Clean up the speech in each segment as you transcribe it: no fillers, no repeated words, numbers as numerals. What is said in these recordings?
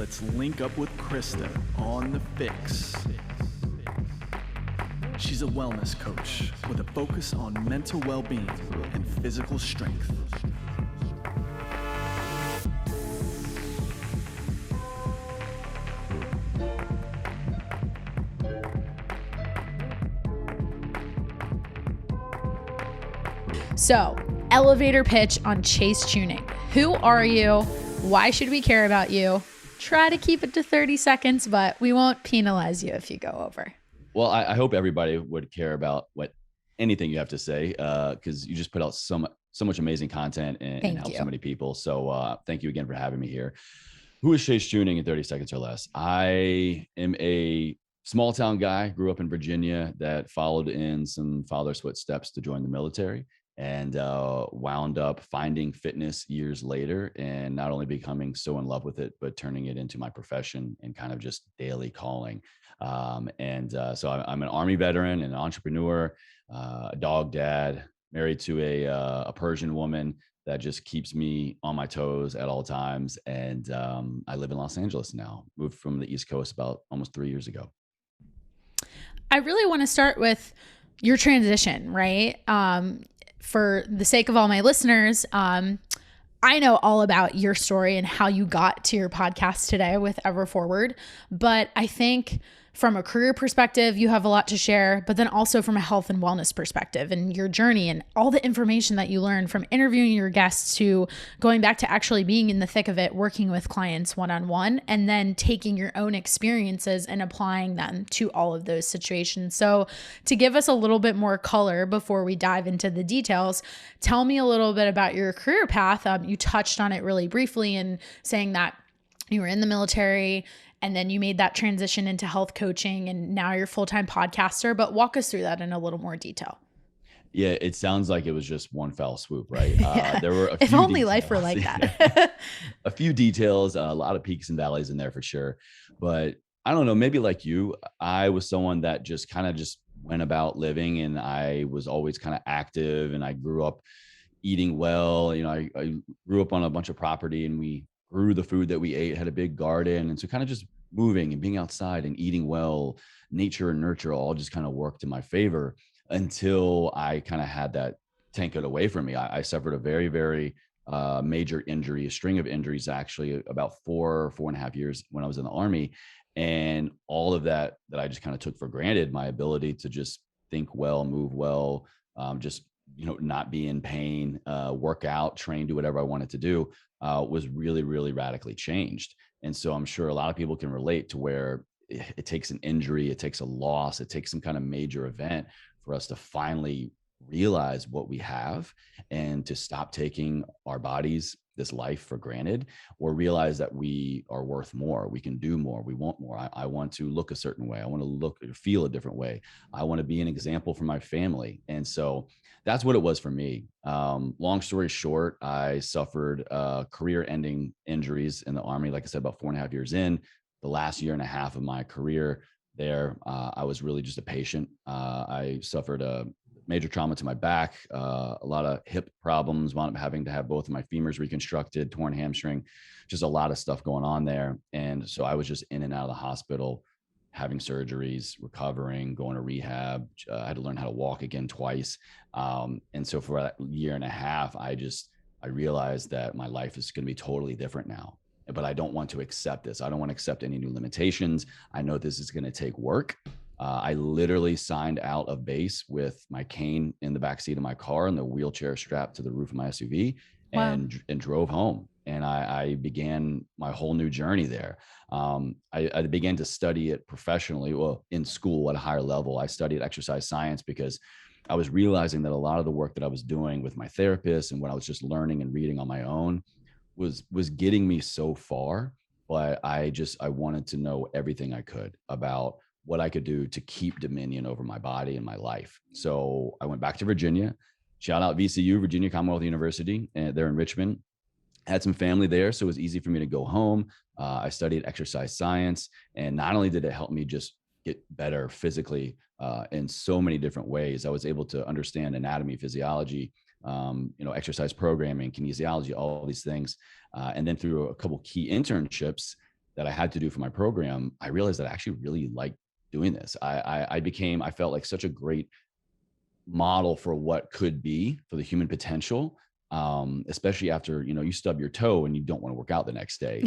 let's link up with Krista on the FYX. She's a wellness coach with a focus on mental well-being and physical strength. So, elevator pitch on Chase Chewning. Who are you? Why should we care about you? Try to keep it to 30 seconds, but we won't penalize you if you go over. Well, I hope everybody would care about anything you have to say, because you just put out so much amazing content and help so many people. So thank you again for having me here. Who is Chase Chewning in 30 seconds or less? I am a small town guy, grew up in Virginia, that followed in some father's footsteps to join the military, and wound up finding fitness years later, and not only becoming so in love with it, but turning it into my profession and kind of just daily calling. So I'm an Army veteran and an entrepreneur, a dog dad, married to a Persian woman that just keeps me on my toes at all times. And I live in Los Angeles now, moved from the East Coast about almost 3 years ago. I really want to start with your transition, right? For the sake of all my listeners, I know all about your story and how you got to your podcast today with Ever Forward, but I think from a career perspective, you have a lot to share, but then also from a health and wellness perspective and your journey and all the information that you learned from interviewing your guests to going back to actually being in the thick of it, working with clients one-on-one, and then taking your own experiences and applying them to all of those situations. So to give us a little bit more color before we dive into the details, tell me a little bit about your career path. You touched on it really briefly in saying that you were in the military and then you made that transition into health coaching, and now you're a full-time podcaster, but walk us through that in a little more detail. Yeah, it sounds like it was just one fell swoop, right? There were if only life were like that. A few details, a lot of peaks and valleys in there for sure. But I don't know, maybe like you, I was someone that just kind of just went about living, and I was always kind of active, and I grew up eating well. You know, I grew up on a bunch of property, and we grew the food that we ate, had a big garden. And so kind of just moving and being outside and eating well, nature and nurture all just kind of worked in my favor until I kind of had that taken away from me. I suffered a very, very major injury, a string of injuries, actually about 4.5 years when I was in the Army. And all of that I just kind of took for granted, my ability to just think well, move well, just, not be in pain, work out, train, do whatever I wanted to do, was really, really radically changed. And so I'm sure a lot of people can relate to where it takes an injury, it takes a loss, it takes some kind of major event for us to finally realize what we have and to stop taking our bodies, this life, for granted, or realize that we are worth more. We can do more. We want more. I want to look a certain way. I want to look or feel a different way. I want to be an example for my family. And so that's what it was for me. Long story short, I suffered career-ending injuries in the Army. Like I said, about 4.5 years in. The last year and a half of my career there, I was really just a patient. I suffered a major trauma to my back, a lot of hip problems, wound up having to have both of my femurs reconstructed, torn hamstring, just a lot of stuff going on there. And so I was just in and out of the hospital, having surgeries, recovering, going to rehab. I had to learn how to walk again twice. And so for that year and a half, I realized that my life is going to be totally different now. But I don't want to accept this. I don't want to accept any new limitations. I know this is going to take work. I literally signed out of base with my cane in the backseat of my car and the wheelchair strapped to the roof of my SUV. Wow. and drove home. And I began my whole new journey there. I began to study it professionally, well, in school at a higher level. I studied exercise science because I was realizing that a lot of the work that I was doing with my therapist and what I was just learning and reading on my own was getting me so far. But I wanted to know everything I could about what I could do to keep dominion over my body and my life. So I went back to Virginia. Shout out VCU, Virginia Commonwealth University, and they're in Richmond. Had some family there, so it was easy for me to go home. I studied exercise science, and not only did it help me just get better physically in so many different ways, I was able to understand anatomy, physiology, exercise programming, kinesiology, all these things. And then through a couple key internships, that I had to do for my program, I realized that I actually really liked doing this. I felt like such a great model for what could be for the human potential, especially after, you stub your toe and you don't want to work out the next day.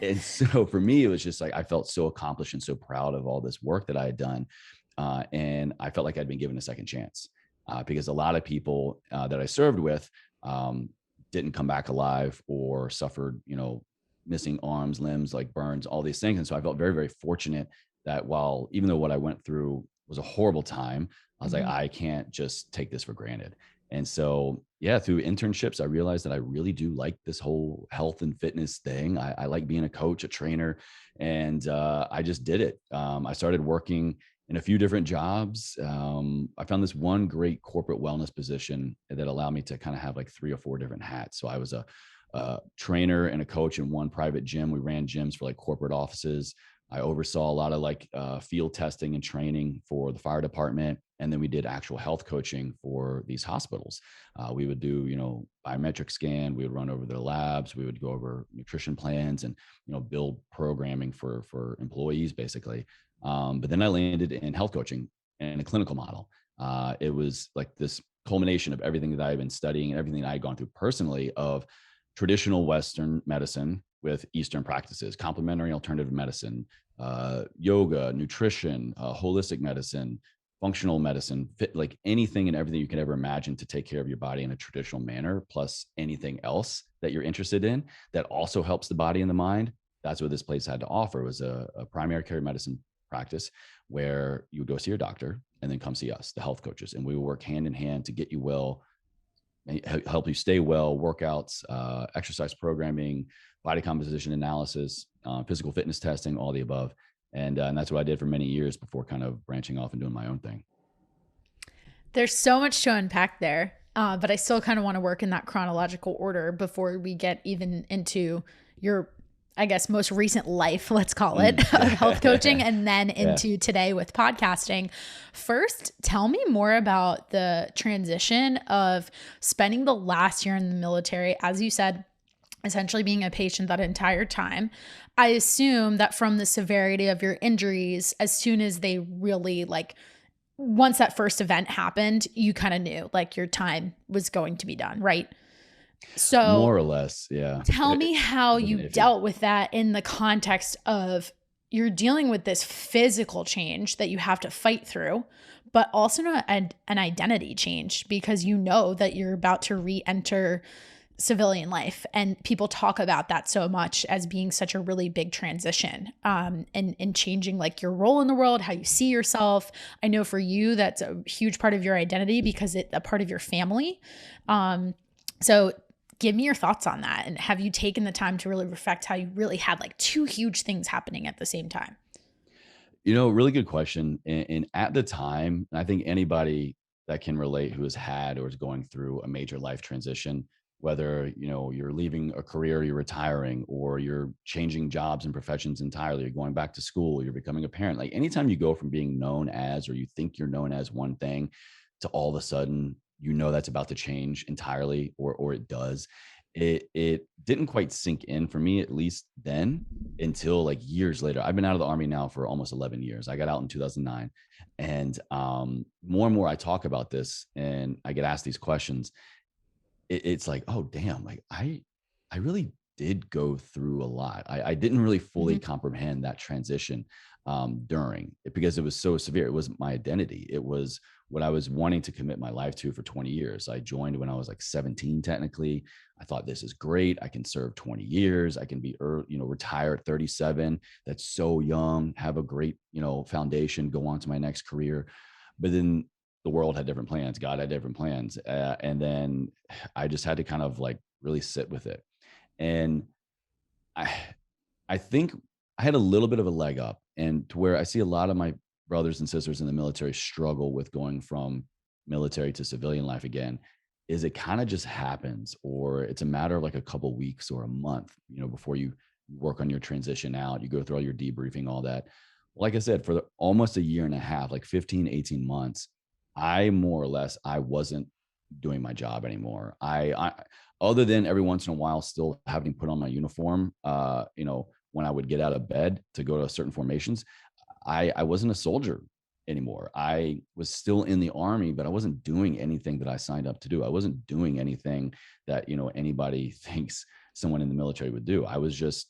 And so for me, it was just like I felt so accomplished and so proud of all this work that I had done. And I felt like I'd been given a second chance, because a lot of people that I served with didn't come back alive or suffered, missing arms, limbs, like burns, all these things. And so I felt very, very fortunate that even though what I went through was a horrible time, I was like, Mhm. I can't just take this for granted. And so, yeah, through internships, I realized that I really do like this whole health and fitness thing. I like being a coach, a trainer, and I just did it. I started working in a few different jobs. I found this one great corporate wellness position that allowed me to kind of have like 3 or 4 different hats. So I was a trainer and a coach in one private gym. We ran gyms for like corporate offices. I oversaw a lot of like field testing and training for the fire department. And then we did actual health coaching for these hospitals. We would do, biometric scan. We would run over their labs. We would go over nutrition plans and, build programming for employees basically. But then I landed in health coaching and a clinical model. It was like this culmination of everything that I've been studying and everything that I had gone through personally of traditional Western medicine with Eastern practices, complementary alternative medicine, yoga, nutrition, holistic medicine, functional medicine, fit, like anything and everything you can ever imagine to take care of your body in a traditional manner, plus anything else that you're interested in that also helps the body and the mind. That's what this place had to offer. It was a primary care medicine practice where you would go see your doctor and then come see us, the health coaches, and we would work hand in hand to get you well, help you stay well, workouts, exercise programming, body composition analysis, physical fitness testing, all the above. And that's what I did for many years before kind of branching off and doing my own thing. There's so much to unpack there, but I still kind of want to work in that chronological order before we get even into your, I guess, most recent life, let's call it, of health coaching, and then Yeah. into today with podcasting. First, tell me more about the transition of spending the last year in the military, as you said, essentially being a patient that entire time. I assume that from the severity of your injuries, as soon as they really like, once that first event happened, you kind of knew like your time was going to be done, right? So More or less, yeah. tell me how It you wasn't iffy. dealt with that in the context of you're dealing with this physical change that you have to fight through, but also an identity change because you know that you're about to re-enter civilian life, and people talk about that so much as being such a really big transition, and changing like your role in the world, how you see yourself. I know for you that's a huge part of your identity because it's a part of your family. So give me your thoughts on that, and have you taken the time to really reflect how you really had like two huge things happening at the same time? Really good question. And at the time, and I think anybody that can relate who has had or is going through a major life transition, whether you're leaving a career, you're retiring, or you're changing jobs and professions entirely, you're going back to school, you're becoming a parent. Like anytime you go from being known as, or you think you're known as one thing, to all of a sudden, that's about to change entirely, or it does. It didn't quite sink in for me, at least then, until like years later. I've been out of the Army now for almost 11 years. I got out in 2009. And more and more I talk about this and I get asked these questions. It's like, oh, damn, like I really did go through a lot. I didn't really fully Mhm. comprehend that transition during it because it was so severe. It was my identity. It was what I was wanting to commit my life to for 20 years. I joined when I was like 17, technically. I thought this is great. I can serve 20 years. I can be, retire at 37. That's so young, have a great, foundation, go on to my next career. But then the world had different plans. God had different plans. And then I just had to kind of like really sit with it. And I, I think I had a little bit of a leg up, and to where I see a lot of my brothers and sisters in the military struggle with going from military to civilian life again, is it kind of just happens, or it's a matter of like a couple weeks or a month, before you work on your transition out, you go through all your debriefing, all that. Like I said, for almost a year and a half, like 15, 18 months, I more or less, I wasn't doing my job anymore. I other than every once in a while still having to put on my uniform, when I would get out of bed to go to certain formations, I wasn't a soldier anymore. I was still in the Army, but I wasn't doing anything that I signed up to do. I wasn't doing anything that, anybody thinks someone in the military would do. I was just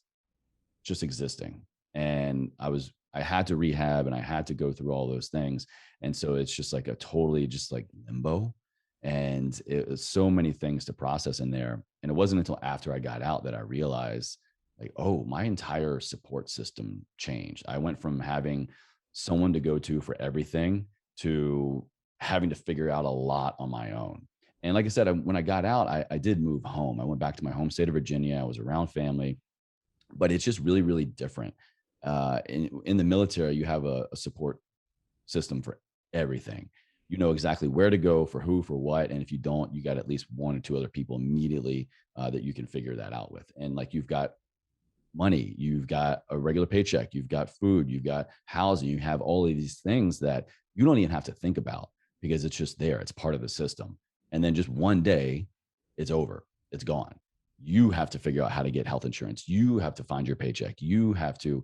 existing. And I had to rehab and I had to go through all those things. And so it's just like a totally just like limbo. And it was so many things to process in there. And it wasn't until after I got out that I realized, like, oh, my entire support system changed. I went from having someone to go to for everything to having to figure out a lot on my own. And like I said, when I got out, I did move home. I went back to my home state of Virginia. I was around family, but it's just really, really different. In the military, you have a support system for everything. You know exactly where to go for who, for what. And if you don't, you got at least one or two other people immediately that you can figure that out with. And like, you've got money, you've got a regular paycheck, you've got food, you've got housing, you have all of these things that you don't even have to think about because it's just there. It's part of the system. And then just one day it's over, it's gone. You have to figure out how to get health insurance. You have to find your paycheck. You have to,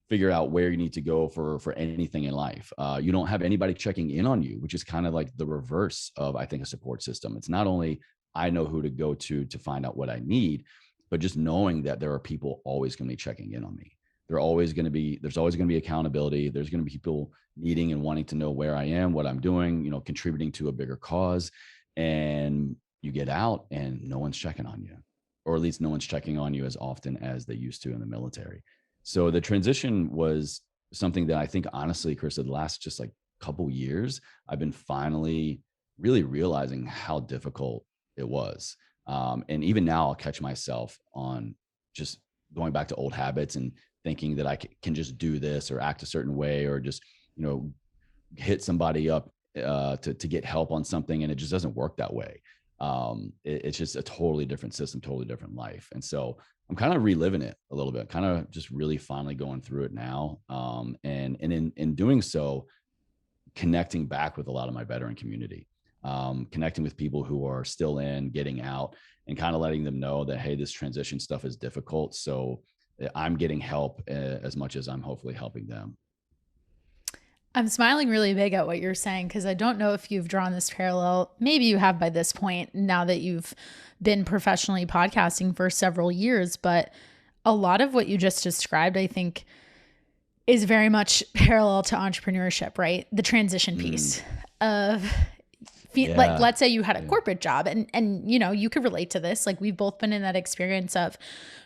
figure out where you need to go for anything in life. You don't have anybody checking in on you, which is kind of like the reverse of, I think, a support system. It's not only I know who to go to find out what I need, but just knowing that there are people always going to be checking in on me. There's always going to be accountability. There's going to be people needing and wanting to know where I am, what I'm doing, contributing to a bigger cause. And you get out and no one's checking on you, or at least no one's checking on you as often as they used to in the military. So the transition was something that I think, honestly, Chris, the last just like couple years, I've been finally really realizing how difficult it was. And even now I'll catch myself on just going back to old habits and thinking that I can just do this or act a certain way, or just, hit somebody up to get help on something. And it just doesn't work that way. It's just a totally different system, totally different life. And so I'm kind of reliving it a little bit, kind of just really finally going through it now. And in doing so, connecting back with a lot of my veteran community, connecting with people who are still in, getting out, and kind of letting them know that, hey, this transition stuff is difficult. So I'm getting help as much as I'm hopefully helping them. I'm smiling really big at what you're saying because I don't know if you've drawn this parallel. Maybe you have by this point, now that you've been professionally podcasting for several years, but a lot of what you just described, I think, is very much parallel to entrepreneurship, right? The transition piece of like, let's say you had a corporate job and you could relate to this. Like, we've both been in that experience of,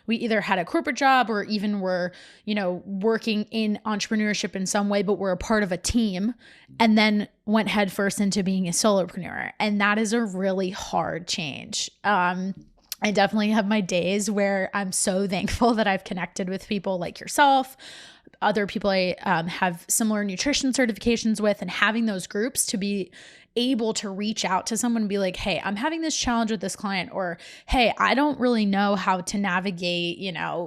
we either had a corporate job or even were, working in entrepreneurship in some way, but we're a part of a team, and then went headfirst into being a solopreneur. And that is a really hard change. I definitely have my days where I'm so thankful that I've connected with people like yourself, other people I have similar nutrition certifications with, and having those groups to be able to reach out to someone and be like, hey, I'm having this challenge with this client, or, hey, I don't really know how to navigate,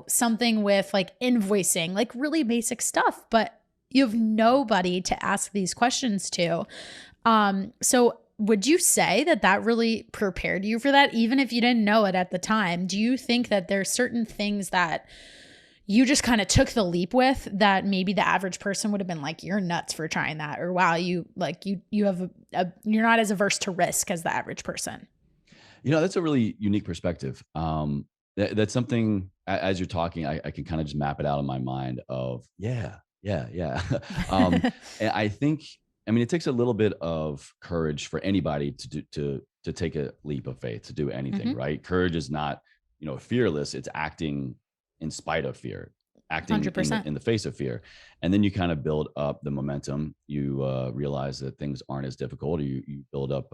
something with like invoicing, like really basic stuff, but you have nobody to ask these questions to. So would you say that really prepared you for that, even if you didn't know it at the time? Do you think that there's certain things that you just kind of took the leap with that maybe the average person would have been like, you're nuts for trying that, or wow, you have you're not as averse to risk as the average person? That's a really unique perspective. That's something, as you're talking, I can kind of just map it out in my mind of, yeah. And I think, it takes a little bit of courage for anybody to take a leap of faith, to do anything, right? Courage is not, fearless. It's acting in spite of fear, acting in the face of fear. And then you kind of build up the momentum. You realize that things aren't as difficult. You build up,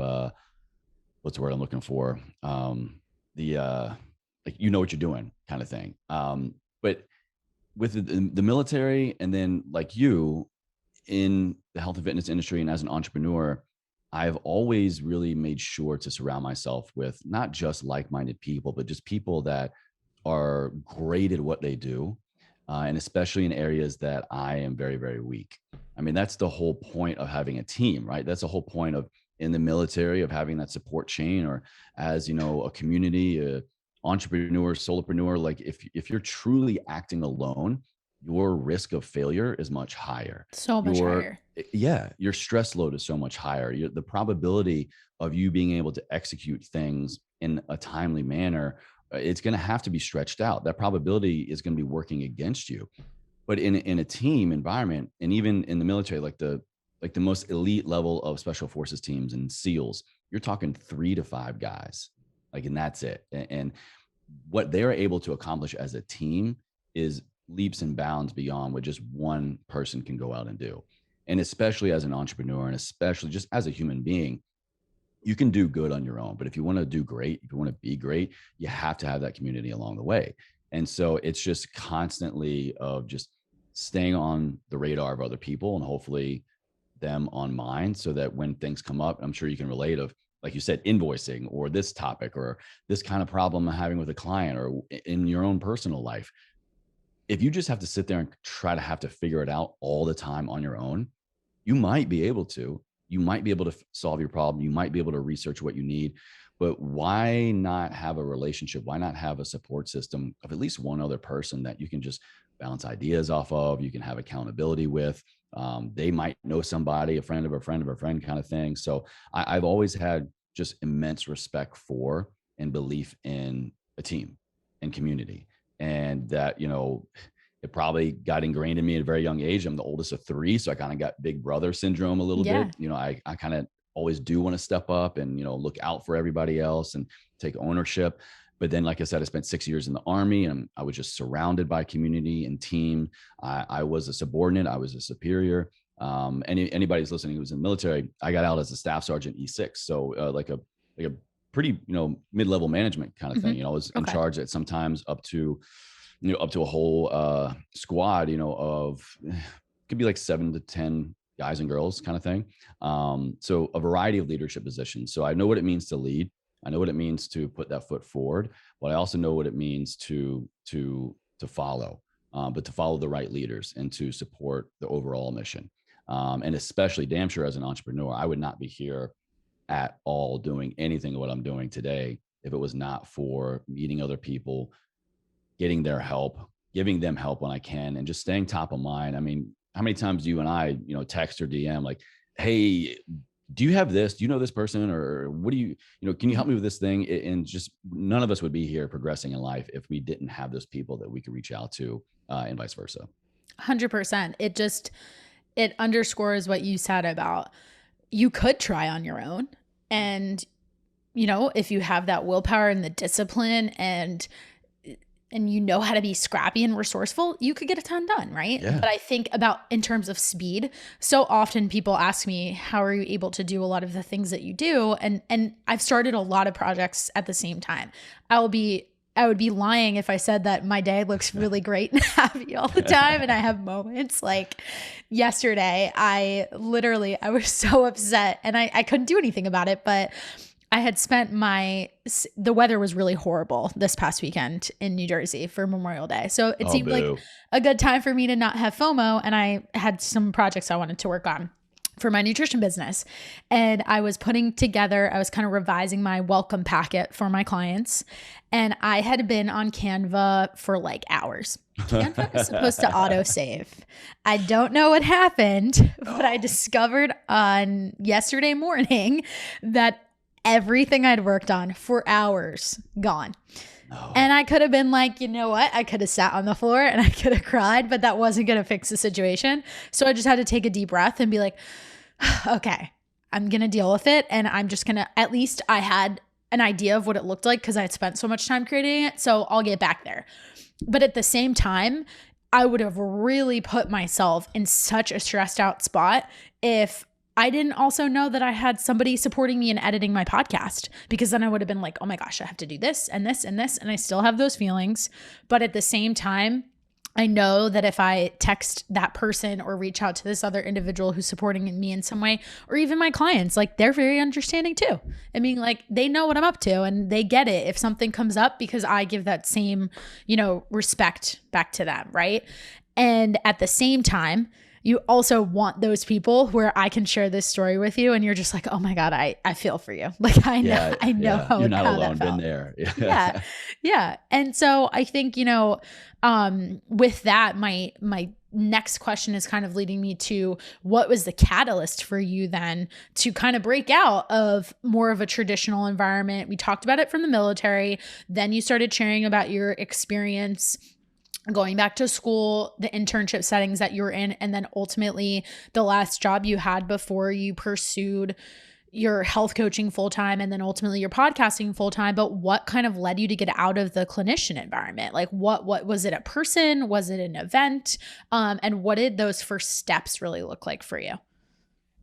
what's the word I'm looking for? Like, what you're doing kind of thing. But with the military, and then like you in the health and fitness industry and as an entrepreneur, I've always really made sure to surround myself with not just like-minded people, but just people that are great at what they do, and especially in areas that I am very, very weak. That's the whole point of having a team, right? That's the whole point of, in the military, of having that support chain, or as a community, entrepreneur, solopreneur, like if you're truly acting alone, your risk of failure is much higher. So much higher. Yeah, your stress load is so much higher. The probability of you being able to execute things in a timely manner, it's going to have to be stretched out. That probability is going to be working against you. But in a team environment, and even in the military, like the most elite level of special forces teams and SEALs, you're talking 3 to 5 guys, like, and that's it. And what they're able to accomplish as a team is leaps and bounds beyond what just one person can go out and do. And especially as an entrepreneur, and especially just as a human being, you can do good on your own. But if you want to do great, if you want to be great, you have to have that community along the way. And so it's just constantly of just staying on the radar of other people, and hopefully them on mine, so that when things come up, I'm sure you can relate, of, like you said, invoicing, or this topic, or this kind of problem I'm having with a client, or in your own personal life. If you just have to sit there and try to figure it out all the time on your own, you might be able to solve your problem. You might be able to research what you need, but why not have a relationship? Why not have a support system of at least one other person that you can just bounce ideas off of, you can have accountability with? They might know somebody, a friend of a friend of a friend kind of thing. So I've always had just immense respect for and belief in a team and community. And that, it probably got ingrained in me at a very young age. I'm the oldest of 3. So I kind of got big brother syndrome a little bit. I kind of always do want to step up and, look out for everybody else and take ownership. But then, like I said, I spent 6 years in the Army, and I was just surrounded by community and team. I was a subordinate. I was a superior. Anybody who's listening who was in the military, I got out as a staff sergeant E6. So like a pretty, mid-level management kind of thing. I was in charge at sometimes up to a whole squad, of, could be like 7 to 10 guys and girls kind of thing. So a variety of leadership positions. So I know what it means to lead. I know what it means to put that foot forward, but I also know what it means to follow, but to follow the right leaders and to support the overall mission. And especially, damn sure, as an entrepreneur, I would not be here at all doing anything of what I'm doing today if it was not for meeting other people, getting their help, giving them help when I can, and just staying top of mind. I mean, how many times do you and I, text or DM like, hey, do you have this? Do you know this person? Or what do you, can you help me with this thing? And just none of us would be here progressing in life if we didn't have those people that we could reach out to, and vice versa. 100%. It underscores what you said about, you could try on your own. And, if you have that willpower and the discipline and how to be scrappy and resourceful, you could get a ton done, right? Yeah. But I think about in terms of speed, so often people ask me, how are you able to do a lot of the things that you do? And I've started a lot of projects at the same time. I would be lying if I said that my day looks really great and happy all the time. And I have moments like yesterday, I was so upset and I couldn't do anything about it, but I had spent the weather was really horrible this past weekend in New Jersey for Memorial Day. So it seemed like a good time for me to not have FOMO. And I had some projects I wanted to work on for my nutrition business. And I was kind of revising my welcome packet for my clients. And I had been on Canva for like hours. Canva is supposed to autosave. I don't know what happened, but I discovered on yesterday morning that everything I'd worked on for hours, gone. No. And I could have been like, you know what? I could have sat on the floor and I could have cried, but that wasn't going to fix the situation. So I just had to take a deep breath and be like, okay, I'm going to deal with it. And I'm just going to, at least I had an idea of what it looked like because I had spent so much time creating it. So I'll get back there. But at the same time, I would have really put myself in such a stressed out spot if I didn't also know that I had somebody supporting me in editing my podcast, because then I would have been like, oh my gosh, I have to do this and this and this. And I still have those feelings. But at the same time, I know that if I text that person or reach out to this other individual who's supporting me in some way, or even my clients, like they're very understanding too. I mean, like they know what I'm up to and they get it if something comes up, because I give that same, respect back to them. Right. And at the same time, you also want those people where I can share this story with you and you're just like, oh my God, I feel for you. Like Yeah, I know yeah. You're not how that alone. Been felt. there. Yeah. Yeah. Yeah. And so I think, with that, my next question is kind of leading me to what was the catalyst for you then to kind of break out of more of a traditional environment? We talked about it from the military. Then you started sharing about your experience going back to school, the internship settings that you were in, and then ultimately the last job you had before you pursued your health coaching full time and then ultimately your podcasting full time. But what kind of led you to get out of the clinician environment? Like what was it, a person? Was it an event? And what did those first steps really look like for you?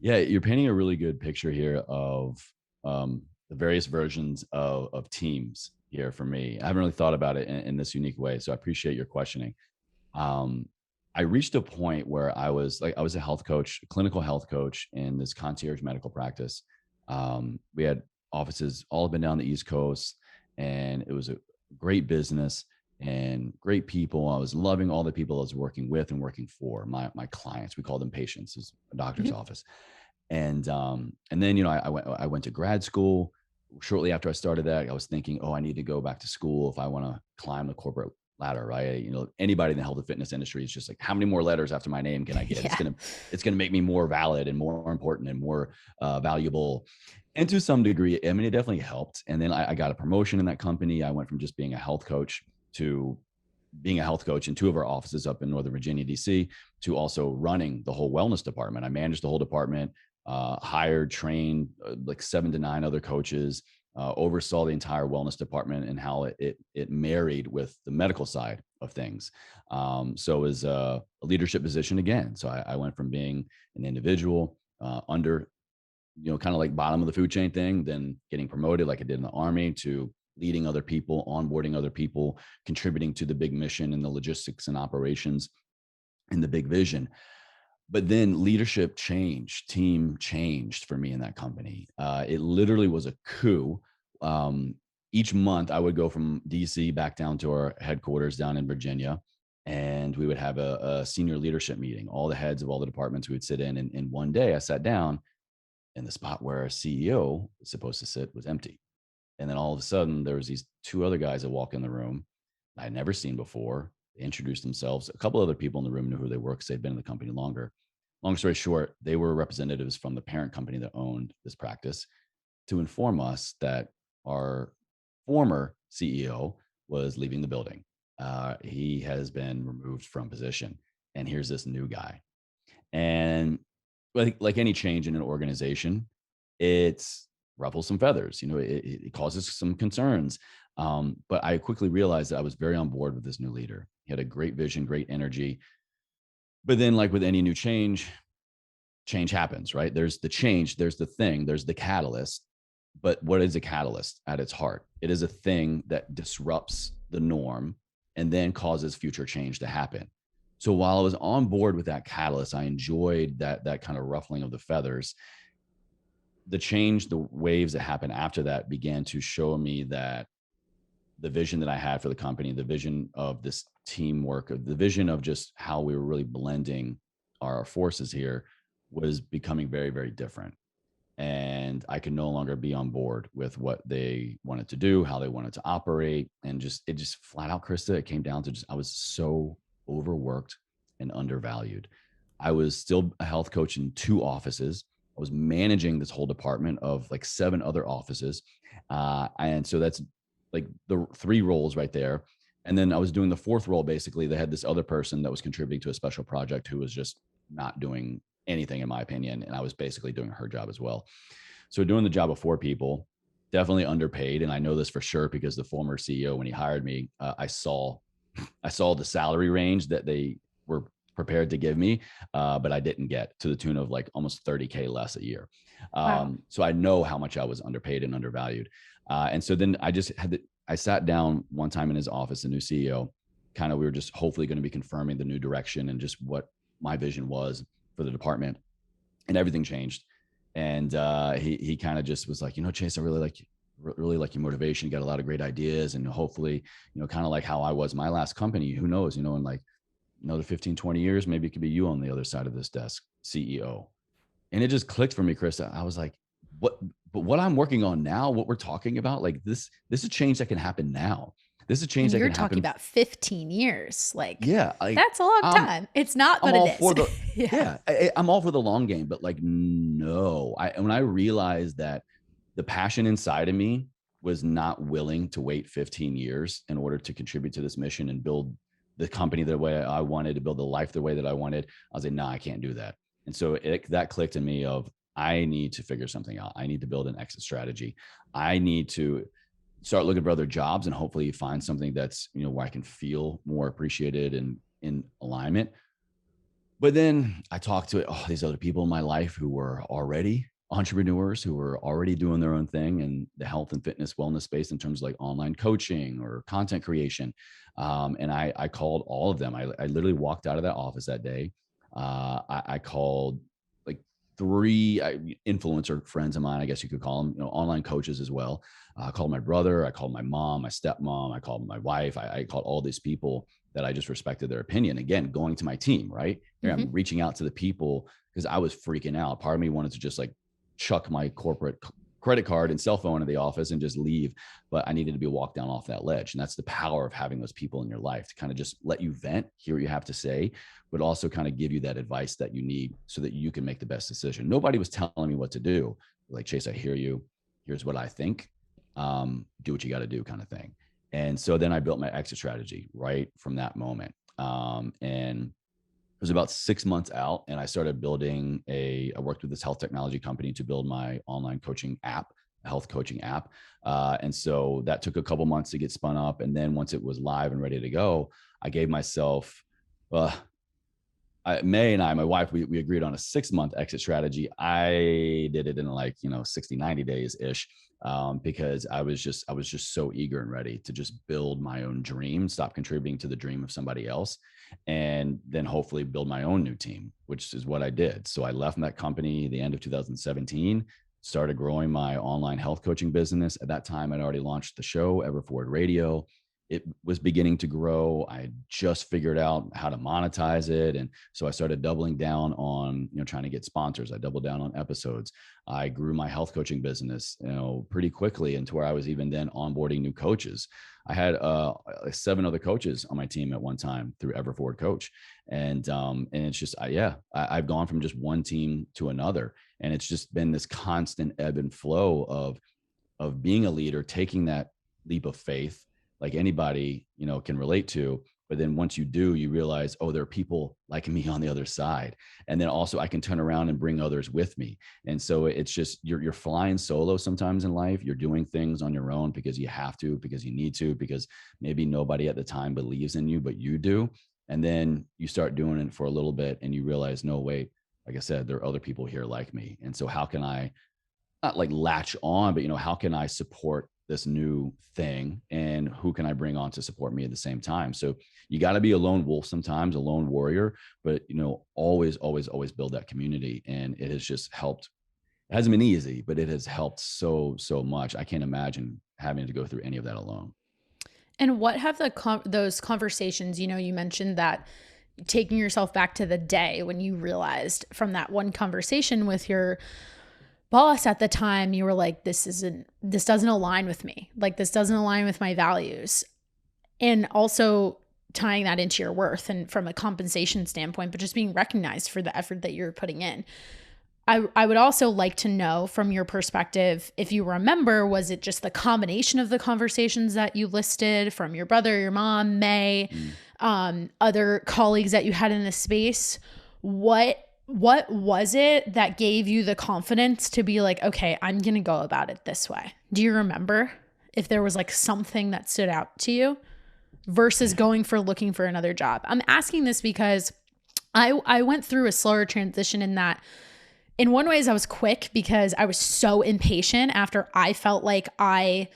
Yeah, you're painting a really good picture here of the various versions of teams here for me. I haven't really thought about it in this unique way, so I appreciate your questioning. Um, I reached a point where I was a health coach, a clinical health coach in this concierge medical practice. We had offices all up and down the East Coast, and it was a great business and great people. I was loving all the people I was working with and working for, my clients. We call them patients, is a doctor's Mhm. office. And then, I went to grad school. Shortly after I started that, I was thinking, oh, I need to go back to school if I want to climb the corporate ladder, right? Anybody in the health and fitness industry is just like, how many more letters after my name can I get? Yeah. It's gonna make me more valid and more important and more valuable. And to some degree, I mean, it definitely helped. And then I got a promotion in that company. I went from just being a health coach to being a health coach in two of our offices up in Northern Virginia, DC, to also running the whole wellness department. I managed the whole department, hired, trained like 7 to 9 other coaches, oversaw the entire wellness department and how it married with the medical side of things. So it was a leadership position again. So I went from being an individual under, kind of like bottom of the food chain thing, then getting promoted like I did in the Army to leading other people, onboarding other people, contributing to the big mission and the logistics and operations and the big vision. But then leadership changed, team changed for me in that company. It literally was a coup. Um, each month, I would go from DC back down to our headquarters down in Virginia, and we would have a senior leadership meeting. All the heads of all the departments we would sit in. And one day, I sat down, and the spot where a CEO was supposed to sit was empty. And then all of a sudden, there was these two other guys that walk in the room I had never seen before. They introduced themselves. A couple other people in the room knew who they were because they'd been in the company longer. Long story short, they were representatives from the parent company that owned this practice to inform us that our former CEO was leaving the building. He has been removed from position, and here's this new guy. And like any change in an organization, it's ruffles some feathers. It causes some concerns. But I quickly realized that I was very on board with this new leader. He had a great vision, great energy. But then, like with any new change happens, right? There's the change, there's the thing, there's the catalyst. But what is a catalyst at its heart? It is a thing that disrupts the norm and then causes future change to happen. So while I was on board with that catalyst, I enjoyed that kind of ruffling of the feathers. The change, the waves that happened after that began to show me that the vision that I had for the company, the vision of this teamwork, of the vision of just how we were really blending our forces here was becoming very, very different. And I could no longer be on board with what they wanted to do, how they wanted to operate. And it just flat out, Krista, it came down to I was so overworked and undervalued. I was still a health coach in 2 offices. I was managing this whole department of like 7 other offices. And so that's like the 3 roles right there. And then I was doing the 4th role. Basically, they had this other person that was contributing to a special project who was just not doing anything, in my opinion. And I was basically doing her job as well. So doing the job of 4 people, definitely underpaid. And I know this for sure because the former CEO, when he hired me, I saw the salary range that they were prepared to give me, but I didn't get, to the tune of like almost 30K less a year. Wow. So I know how much I was underpaid and undervalued. And so then I sat down one time in his office, the new CEO, we were just hopefully going to be confirming the new direction and just what my vision was for the department, and everything changed. And he kind of just was like, Chase, I really like your motivation. You got a lot of great ideas, and hopefully, kind of like how I was my last company, who knows, and like another 15, 20 years, maybe it could be you on the other side of this desk, CEO. And it just clicked for me, Chris. I was like, but what I'm working on now, what we're talking about, like this is a change that can happen now. This is a change And that you're can talking happen. about 15 years. Like, Yeah. Like, that's a long time. It's not, I'm but all it for is. the, yeah, I'm all for the long game, but like, no, when I realized that the passion inside of me was not willing to wait 15 years in order to contribute to this mission and build the company the way I wanted, to build the life the way that I wanted, I was like, no, I can't do that. And so that clicked in me of, I need to figure something out. I need to build an exit strategy. I need to start looking for other jobs and hopefully find something that's, where I can feel more appreciated and in alignment. But then I talked to all these other people in my life who were already entrepreneurs, who were already doing their own thing in the health and fitness wellness space in terms of like online coaching or content creation. And I called all of them. I literally walked out of that office that day. I called like 3 influencer friends of mine, I guess you could call them, online coaches as well. I called my brother, I called my mom, my stepmom, I called my wife. I called all these people that I just respected their opinion. Again, going to my team, right? Here I'm reaching out to the people because I was freaking out. Part of me wanted to just like chuck my corporate credit card and cell phone in the office and just leave. But I needed to be walked down off that ledge. And that's the power of having those people in your life to kind of just let you vent, hear what you have to say, but also kind of give you that advice that you need so that you can make the best decision. Nobody was telling me what to do. Like, Chase, I hear you. Here's what I think. Do what you got to do, kind of thing. And so then I built my exit strategy right from that moment. And it was about 6 months out, and I started building I worked with this health technology company to build my online coaching app, a health coaching app. And so that took a couple months to get spun up. And then once it was live and ready to go, I gave myself, May and my wife, we agreed on a 6-month exit strategy. I did it in like, 60, 90 days ish. Because I was just so eager and ready to just build my own dream, stop contributing to the dream of somebody else, and then hopefully build my own new team, which is what I did. So I left that company the end of 2017, started growing my online health coaching business. At that time, I'd already launched the show, Everforward Radio. It was beginning to grow. I just figured out how to monetize it. And so I started doubling down on, trying to get sponsors. I doubled down on episodes. I grew my health coaching business, pretty quickly into where I was even then onboarding new coaches. I had 7 other coaches on my team at one time through Everforward Coach. And it's just, I've gone from just one team to another. And it's just been this constant ebb and flow of being a leader, taking that leap of faith, like anybody, can relate to. But then once you do, you realize, oh, there are people like me on the other side. And then also I can turn around and bring others with me. And so it's just, you're flying solo sometimes in life. You're doing things on your own because you have to, because you need to, because maybe nobody at the time believes in you, but you do. And then you start doing it for a little bit and you realize, no, wait, like I said, there are other people here like me. And so how can I not like latch on, but how can I support this new thing, and who can I bring on to support me at the same time? So you got to be a lone wolf sometimes, a lone warrior, but always build that community. And it has just helped. It hasn't been easy, but it has helped so much. I can't imagine having to go through any of that alone. And what have those conversations, you mentioned that taking yourself back to the day when you realized from that one conversation with your boss at the time, you were like, this doesn't align with me. Like, this doesn't align with my values. And also tying that into your worth and from a compensation standpoint, but just being recognized for the effort that you're putting in. I would also like to know from your perspective, if you remember, was it just the combination of the conversations that you listed from your brother, your mom, May, other colleagues that you had in the space? What was it that gave you the confidence to be like, okay, I'm going to go about it this way? Do you remember if there was like something that stood out to you versus looking for another job? I'm asking this because I went through a slower transition in that in one ways I was quick because I was so impatient after I felt like I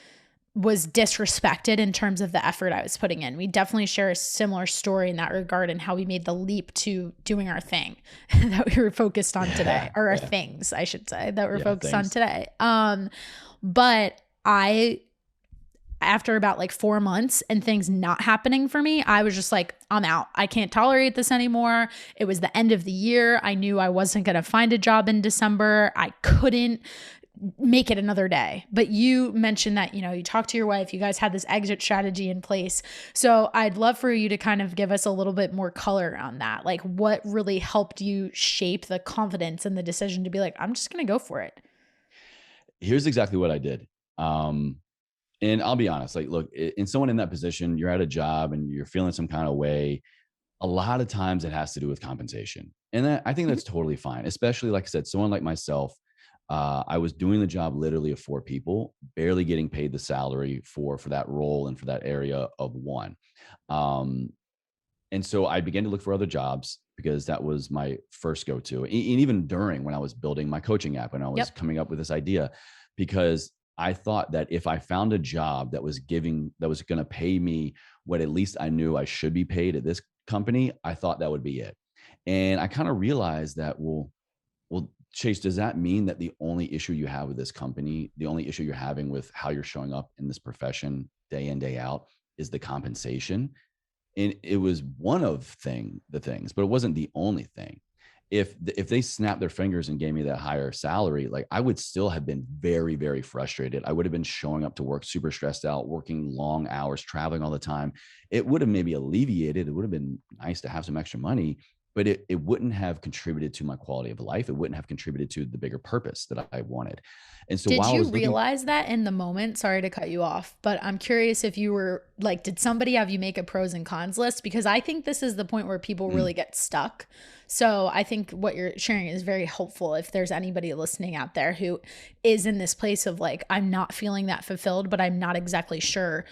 was disrespected in terms of the effort I was putting in. We definitely share a similar story in that regard and how we made the leap to doing our thing that we were focused on today, or our things, I should say, that we're focused on today. But after about like 4 months and things not happening for me, I was just like, I'm out. I can't tolerate this anymore. It was the end of the year. I knew I wasn't going to find a job in December. I couldn't make it another day. But you mentioned that, you talked to your wife, you guys had this exit strategy in place. So I'd love for you to kind of give us a little bit more color around that. Like, what really helped you shape the confidence and the decision to be like, I'm just going to go for it? Here's exactly what I did. And I'll be honest, like, look, in someone in that position, you're at a job and you're feeling some kind of way. A lot of times it has to do with compensation. And I think that's totally fine, especially like I said, someone like myself. I was doing the job literally of 4 people, barely getting paid the salary for that role and for that area of one. Um, and so I began to look for other jobs because that was my first go-to. And even during when I was building my coaching app and I was coming up with this idea, because I thought that if I found a job that was going to pay me what at least I knew I should be paid at this company, I thought that would be it. And I kind of realized that, well, Chase, does that mean that the only issue you have with this company, the only issue you're having with how you're showing up in this profession day in, day out is the compensation? And it was one of the things, but it wasn't the only thing. If they snapped their fingers and gave me that higher salary, like I would still have been very, very frustrated. I would have been showing up to work super stressed out, working long hours, traveling all the time. It would have maybe alleviated. It would have been nice to have some extra money, but it wouldn't have contributed to my quality of life. It wouldn't have contributed to the bigger purpose that I wanted. And so Did while I you was looking, realize that in the moment? Sorry to cut you off, but I'm curious if you were like, did somebody have you make a pros and cons list? Because I think this is the point where people really get stuck. So I think what you're sharing is very helpful if there's anybody listening out there who is in this place of like, I'm not feeling that fulfilled, but I'm not exactly sure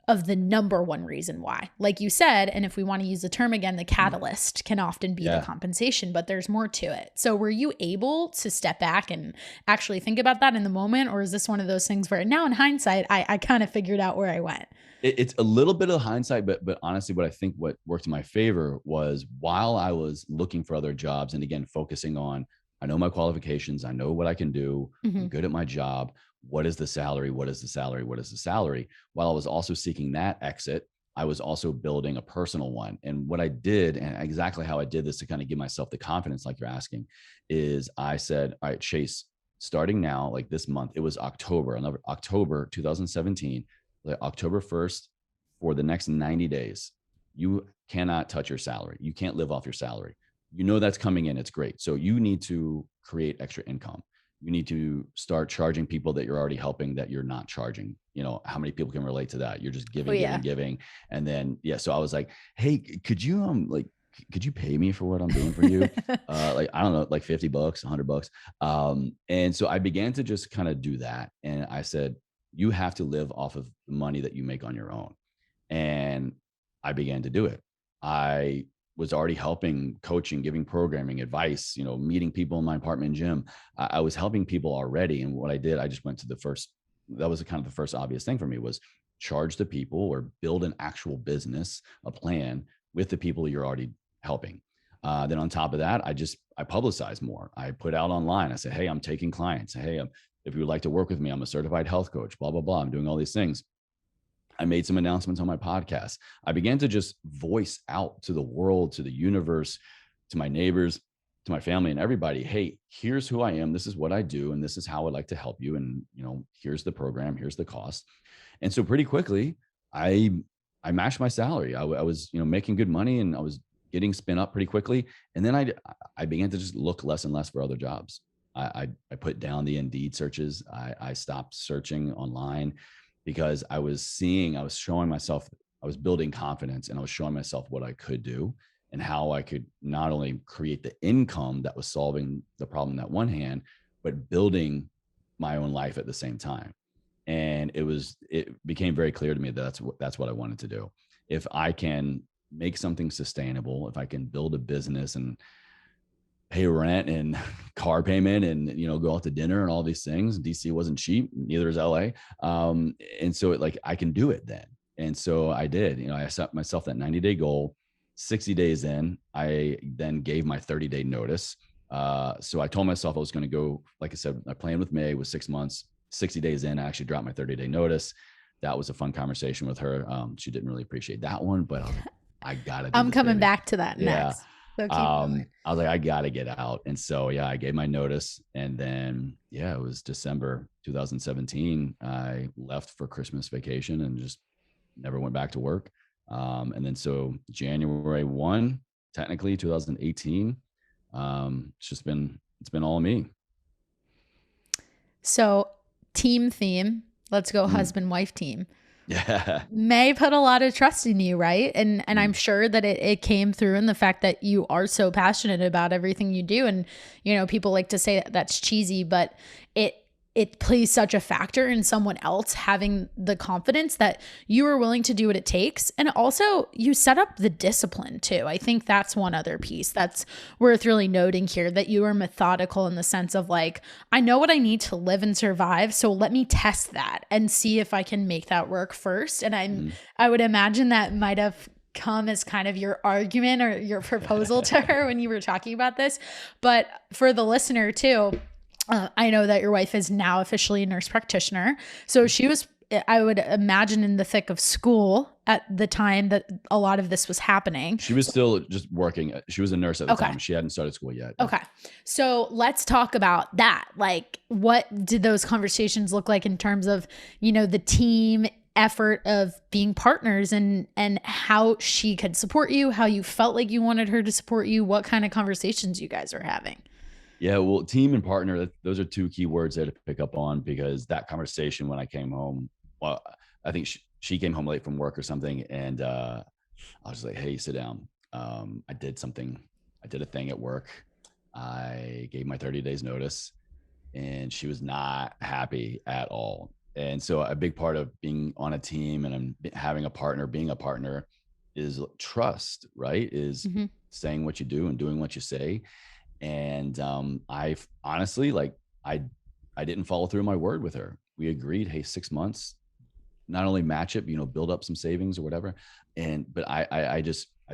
of the number one reason why. Like you said, and if we want to use the term again, the catalyst can often be the compensation, but there's more to it. So were you able to step back and actually think about that in the moment? Or is this one of those things where now in hindsight, I kind of figured out where I went? it's a little bit of hindsight, but honestly, what I think what worked in my favor was while I was looking for other jobs, and again, focusing on, I know my qualifications, I know what I can do, I'm good at my job. What is the salary? What is the salary? What is the salary? While I was also seeking that exit, I was also building a personal one. And what I did, and exactly how I did this to kind of give myself the confidence, like you're asking, is I said, all right, Chase, starting now, like this month, it was October 2017, like October 1st, for the next 90 days, you cannot touch your salary. You can't live off your salary. You know that's coming in. It's great. So you need to create extra income. You need to start charging people that you're already helping that you're not charging. How many people can relate to that? You're just giving, giving. And then, so I was like, hey, could you, could you pay me for what I'm doing for you? Like, I don't know, like $50, $100. And so I began to just kind of do that. And I said, you have to live off of the money that you make on your own. And I began to do it. I was already helping, coaching, giving programming advice, meeting people in my apartment gym. I was helping people already. And what I did, I just went to that was kind of the first obvious thing for me, was charge the people or build an actual business, a plan with the people you're already helping. Then on top of that, I publicize more. I put out online. I say, hey, I'm taking clients. Hey, if you would like to work with me, I'm a certified health coach, blah, blah, blah. I'm doing all these things. I made some announcements on my podcast. I began to just voice out to the world, to the universe, to my neighbors, to my family and everybody, hey, here's who I am. This is what I do. And this is how I'd like to help you. And, here's the program, here's the cost. And so pretty quickly, I matched my salary. I was, making good money, and I was getting spin up pretty quickly. And then I began to just look less and less for other jobs. I put down the Indeed searches. I stopped searching online because I was showing myself, I was building confidence, and I was showing myself what I could do and how I could not only create the income that was solving the problem that one hand, but building my own life at the same time. And it became very clear to me that that's what I wanted to do. If I can make something sustainable, if I can build a business and pay rent and car payment and, go out to dinner and all these things. DC wasn't cheap. Neither is LA. And so I can do it then. And so I did, I set myself that 90-day goal. 60 days in, I then gave my 30-day notice. So I told myself I was going to go, like I said, my plan with May was 6 months. 60 days in, I actually dropped my 30-day notice. that was a fun conversation with her. She didn't really appreciate that one, but I was like, I gotta do I'm this, coming baby. back to that Yeah. next. So keep going. I was like, I gotta get out. And so, yeah, I gave my notice. And then, yeah, it was December 2017. I left for Christmas vacation and just never went back to work. And then so January 1, technically 2018, it's been all me. So team theme, let's go Mm. husband wife team. Yeah. May put a lot of trust in you, right? And I'm Mm. sure that it came through in the fact that you are so passionate about everything you do. And people like to say that that's cheesy, but it plays such a factor in someone else having the confidence that you are willing to do what it takes. And also you set up the discipline too. I think that's one other piece that's worth really noting here, that you are methodical in the sense of like, I know what I need to live and survive. So let me test that and see if I can make that work first. And I would imagine that might have come as kind of your argument or your proposal to her when you were talking about this. But for the listener too, I know that your wife is now officially a nurse practitioner. So she was, I would imagine, in the thick of school at the time that a lot of this was happening. She was still just working. She was a nurse at the time. She hadn't started school yet. Okay. So let's talk about that. Like, what did those conversations look like in terms of, the team effort of being partners and how she could support you, how you felt like you wanted her to support you, what kind of conversations you guys were having? Yeah, well, team and partner, those are two key words there to pick up on, because that conversation when I came home, well, I think she came home late from work or something. And I was like, hey, sit down. I did a thing at work. I gave my 30 days notice and she was not happy at all. And so a big part of being on a team and having a partner, being a partner, is trust, right? Is saying what you do and doing what you say. And I honestly, like, I didn't follow through my word with her. We agreed, hey, 6 months, not only match it, build up some savings or whatever. But I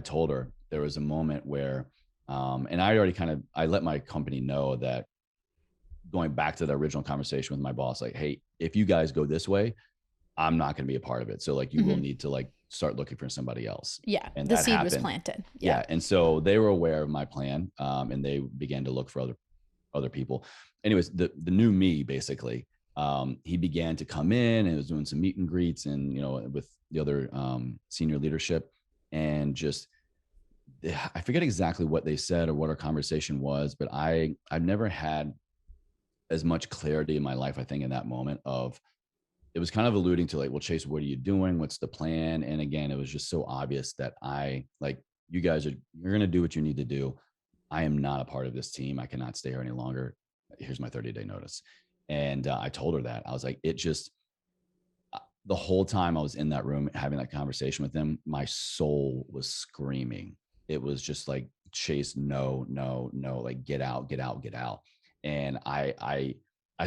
told her there was a moment where, and I let my company know that, going back to the original conversation with my boss, like, hey, if you guys go this way, I'm not going to be a part of it. So like, you will need to like start looking for somebody else. Yeah. And the that seed happened. was planted. Yeah. And so they were aware of my plan, and they began to look for other people. Anyways, the new me, basically, he began to come in and was doing some meet and greets and, with the other senior leadership, and just, I forget exactly what they said or what our conversation was, but I've never had as much clarity in my life, I think, in that moment of, it was kind of alluding to like, well, Chase, what are you doing? What's the plan? And again, it was just so obvious that you're going to do what you need to do. I am not a part of this team. I cannot stay here any longer. Here's my 30-day notice. And I told her that. I was like, the whole time I was in that room having that conversation with them, my soul was screaming. It was just like, Chase, no, no, no, like, get out, get out, get out. And I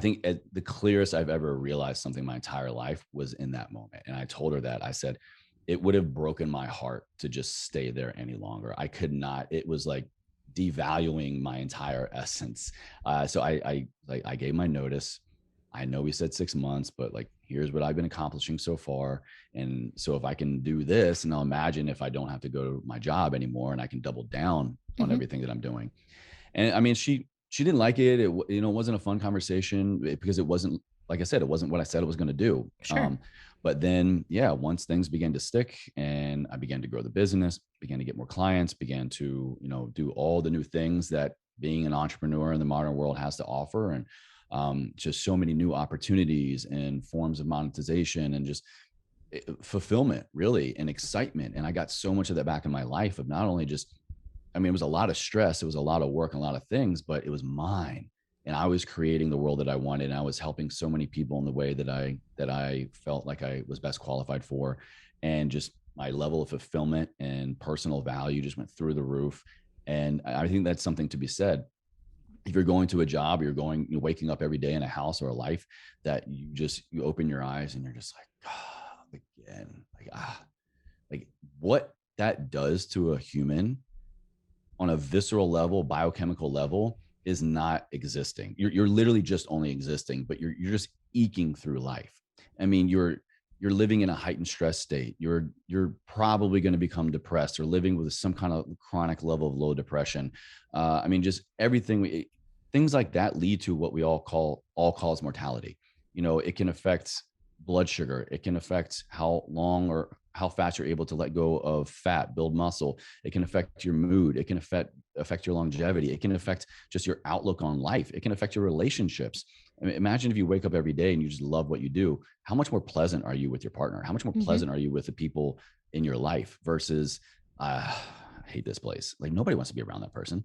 think the clearest I've ever realized something my entire life was in that moment. And I told her that. I said, it would have broken my heart to just stay there any longer. I could not. It was like devaluing my entire essence. So I gave my notice. I know we said 6 months, but like, here's what I've been accomplishing so far. And so if I can do this, and I'll imagine if I don't have to go to my job anymore and I can double down on everything that I'm doing. And I mean, she didn't like it. It wasn't a fun conversation because it wasn't, like I said, it wasn't what I said it was going to do. Sure. But then, yeah, once things began to stick and I began to grow the business, began to get more clients, began to, do all the new things that being an entrepreneur in the modern world has to offer. And just so many new opportunities and forms of monetization and just fulfillment, really, and excitement. And I got so much of that back in my life, of not only just, it was a lot of stress. It was a lot of work and a lot of things, but it was mine. And I was creating the world that I wanted. And I was helping so many people in the way that I felt like I was best qualified for. And just my level of fulfillment and personal value just went through the roof. And I think that's something to be said. If you're going to a job, you're waking up every day in a house or a life that you open your eyes and you're just like, again, like what that does to a human on a visceral level, biochemical level, is not existing. You're literally just only existing, but you're just eking through life. I mean, you're you're living in a heightened stress state. You're probably going to become depressed or living with some kind of chronic level of low depression. I mean, just everything, things like that lead to what we all call all-cause mortality. You know, it can affect blood sugar. It can affect how long or how fast you're able to let go of fat, build muscle. It can affect your mood. It can affect your longevity. It can affect just your outlook on life. It can affect your relationships. I mean, imagine if you wake up every day and you just love what you do. How much more pleasant are you with your partner? How much more pleasant are you with the people in your life versus, I hate this place. Like, nobody wants to be around that person.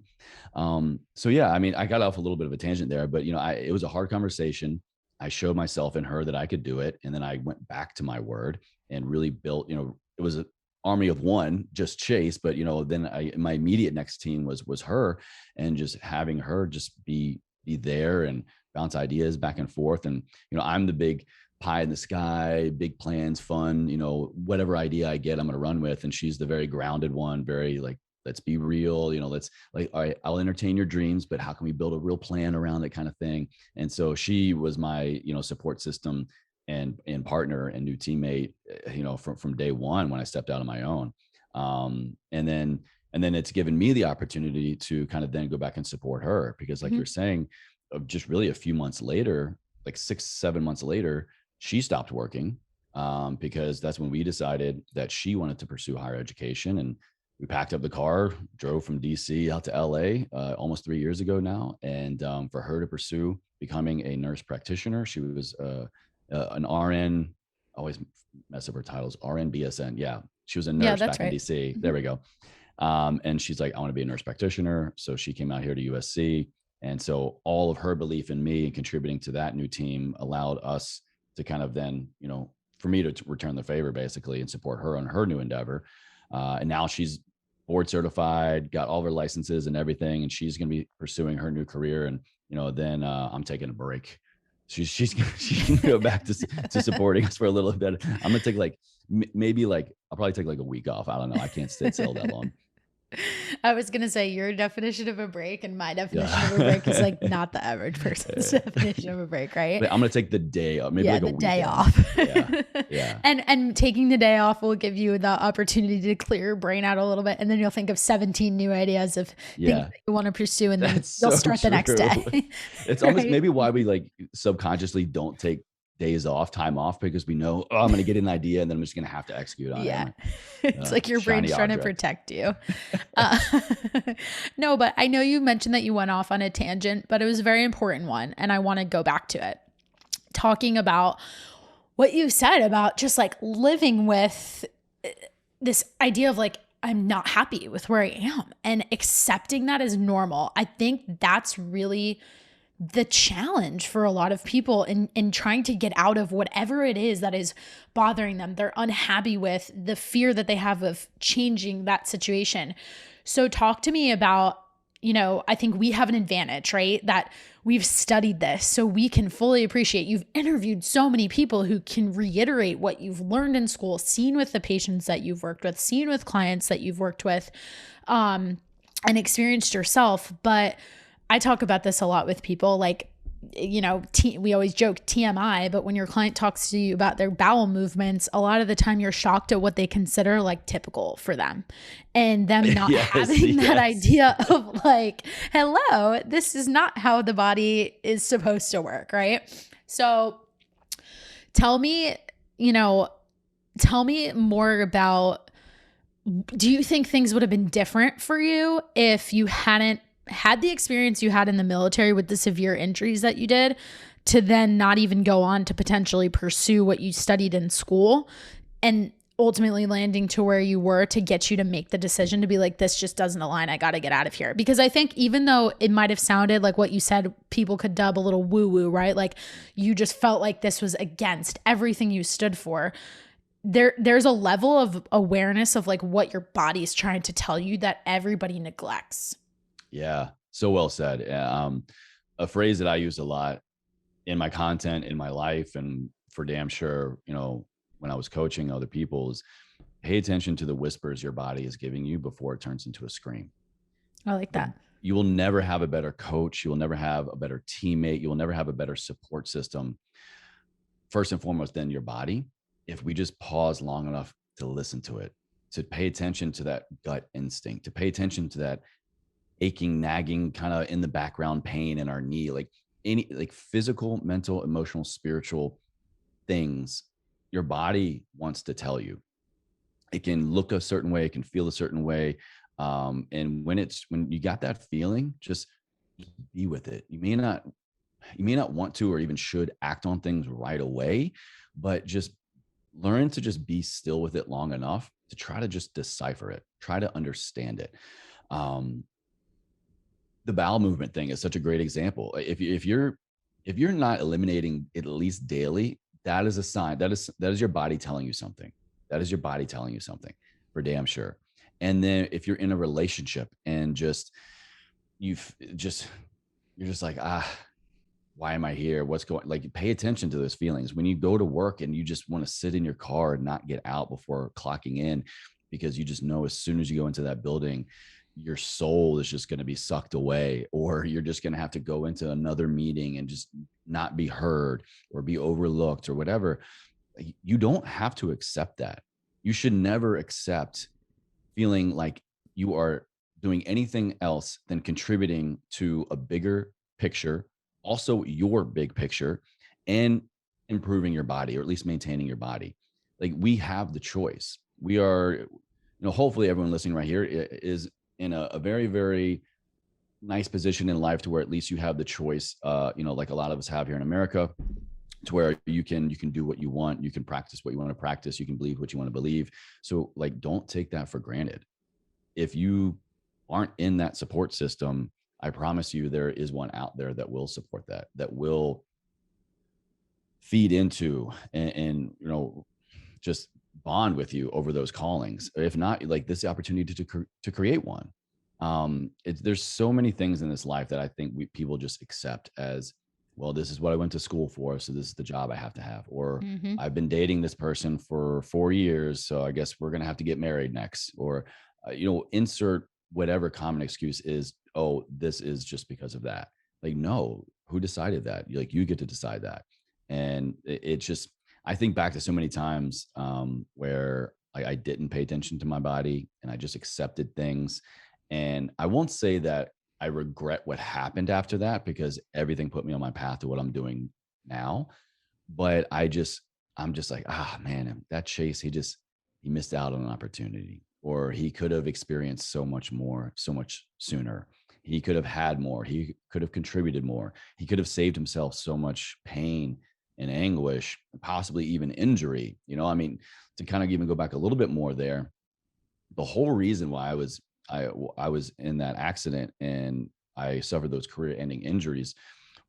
So yeah, I mean, I got off a little bit of a tangent there, but you know, it was a hard conversation. I showed myself and her that I could do it. And then I went back to my word and really built, you know, it was an army of one, just Chase. But, you know, then my immediate next team was her, and just having her just be there and bounce ideas back and forth. And, you know, I'm the big pie in the sky, big plans, fun, you know, whatever idea I get, I'm going to run with. And she's the very grounded one, very like, let's be real, you know, let's like, all right, I'll entertain your dreams, but how can we build a real plan around it, kind of thing. And so she was my, you know, support system and partner and new teammate, you know, from day one when I stepped out on my own. And then it's given me the opportunity to kind of then go back and support her, because like you're saying, just really a few months later, like 6-7 months later, she stopped working, because that's when we decided that she wanted to pursue higher education. And we packed up the car, drove from DC out to LA, almost 3 years ago now. And for her to pursue becoming a nurse practitioner, she was an RN, always mess up her titles, RN BSN. Yeah. She was a nurse back in DC. There we go. And she's like, I want to be a nurse practitioner. So she came out here to USC. And so all of her belief in me and contributing to that new team allowed us to kind of then, you know, for me to return the favor basically and support her on her new endeavor. And now she's board certified, got all of her licenses and everything. And she's going to be pursuing her new career. And, you know, then I'm taking a break. She's going to go back to supporting us for a little bit. I'm going to take like, maybe like, I'll probably take like a week off. I don't know. I can't stay still that long. I was going to say your definition of a break and my definition of a break is like not the average person's definition of a break, right? But I'm going to take the day off, maybe like a the weekend. day off. Yeah. And taking the day off will give you the opportunity to clear your brain out a little bit. And then you'll think of 17 new ideas of things that you want to pursue. And then you'll start the next day. It's almost maybe why we like subconsciously don't take days off, time off, because we know, I'm going to get an idea and then I'm just going to have to execute on it. It's like your brain's trying to protect you. No, but I know you mentioned that you went off on a tangent, but it was a very important one. And I want to go back to it. Talking about what you said about just like living with this idea of like, I'm not happy with where I am and accepting that as normal. I think that's really the challenge for a lot of people in trying to get out of whatever it is that is bothering them. They're unhappy with the fear that they have of changing that situation. So talk to me about, you know, I think we have an advantage, right? That we've studied this so we can fully appreciate. You've interviewed so many people who can reiterate what you've learned in school, seen with the patients that you've worked with, seen with clients that you've worked with, and experienced yourself. But I talk about this a lot with people, like, you know, we always joke TMI, but when your client talks to you about their bowel movements, a lot of the time you're shocked at what they consider like typical for them, and them not having that idea of like, hello, this is not how the body is supposed to work, right? So tell me more about, do you think things would have been different for you if you hadn't had the experience you had in the military with the severe injuries that you did, to then not even go on to potentially pursue what you studied in school and ultimately landing to where you were to get you to make the decision to be like, this just doesn't align. I got to get out of here. Because I think even though it might've sounded like what you said, people could dub a little woo woo, right? Like you just felt like this was against everything you stood for. There's a level of awareness of like what your body's trying to tell you that everybody neglects. Yeah, so well said. A phrase that I use a lot in my content, in my life, and for damn sure, you know, when I was coaching other people, is pay attention to the whispers your body is giving you before it turns into a scream. I like that. You will never have a better coach. You will never have a better teammate. You will never have a better support system, first and foremost, than your body. if we just pause long enough to listen to it, to pay attention to that gut instinct, to pay attention to that aching, nagging kind of in the background pain in our knee, like any like physical, mental, emotional, spiritual things, your body wants to tell you. It can look a certain way, it can feel a certain way. And when you got that feeling, just be with it. You may not want to or even should act on things right away, but just learn to just be still with it long enough to try to just decipher it, try to understand it. Um, the bowel movement thing is such a great example. If you're not eliminating it at least daily, that is a sign. That is your body telling you something. That is your body telling you something for damn sure. And then if you're in a relationship and you've just you're just like, why am I here? What's going, like, pay attention to those feelings. When you go to work and you just want to sit in your car and not get out before clocking in, because you just know as soon as you go into that building, your soul is just going to be sucked away, or you're just going to have to go into another meeting and just not be heard or be overlooked or whatever. You don't have to accept that. You should never accept feeling like you are doing anything else than contributing to a bigger picture, also your big picture, and improving your body, or at least maintaining your body. Like, we have the choice. We are, hopefully everyone listening right here is in a very, very nice position in life to where at least you have the choice, like a lot of us have here in America, to where you can do what you want, you can practice what you want to practice, you can believe what you want to believe. So, like, don't take that for granted. If you aren't in that support system, I promise you there is one out there that will support that will feed into and just bond with you over those callings. If not, like, this opportunity to create one. There's so many things in this life that I think people just accept as, well, this is what I went to school for, so this is the job I have to have. Or Mm-hmm. I've been dating this person for 4 years, so I guess we're gonna have to get married next. Or insert whatever common excuse is. Oh, this is just because of that. Like, no, who decided that? Like, you get to decide that. And it just, I think back to so many times where I didn't pay attention to my body and I just accepted things. And I won't say that I regret what happened after that, because everything put me on my path to what I'm doing now. But I'm just like, man, that Chase, he missed out on an opportunity, or he could have experienced so much more, so much sooner. He could have had more. He could have contributed more. He could have saved himself so much pain and anguish, possibly even injury. I mean, to kind of even go back a little bit more there, the whole reason why I was in that accident and I suffered those career-ending injuries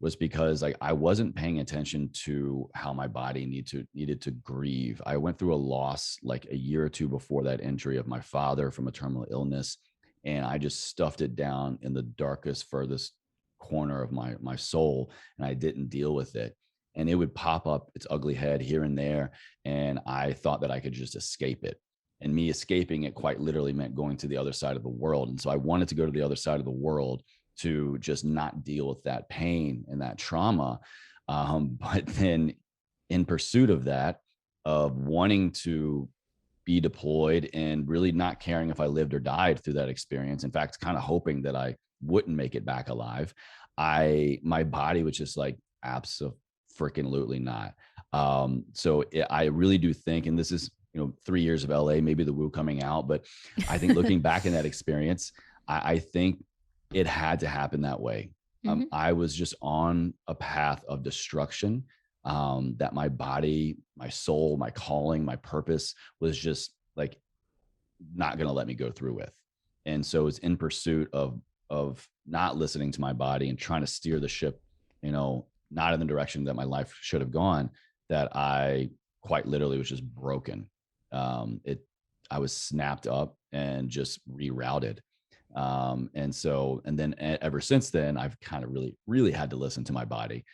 was because, like, I wasn't paying attention to how my body needed to grieve. I went through a loss like a year or two before that injury of my father from a terminal illness, and I just stuffed it down in the darkest, furthest corner of my soul, and I didn't deal with it. And it would pop up its ugly head here and there, and I thought that I could just escape it. And me escaping it quite literally meant going to the other side of the world. And so I wanted to go to the other side of the world to just not deal with that pain and that trauma. But then, in pursuit of that, of wanting to be deployed and really not caring if I lived or died through that experience, in fact, kind of hoping that I wouldn't make it back alive, my body was just like, absolutely not. I really do think, and this is 3 years of LA, maybe the woo coming out, but I think looking back in that experience, I think it had to happen that way. Mm-hmm. I was just on a path of destruction, that my body, my soul, my calling, my purpose was just like not going to let me go through with. And so it's in pursuit of not listening to my body and trying to steer the ship, not in the direction that my life should have gone, that I quite literally was just broken. I was snapped up and just rerouted. And then ever since then, I've kind of really, really had to listen to my body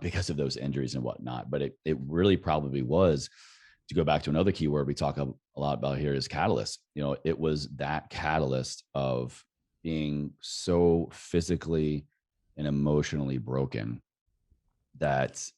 because of those injuries and whatnot. But it really probably was, to go back to another key word we talk a lot about here, is catalyst. It was that catalyst of being so physically and emotionally broken that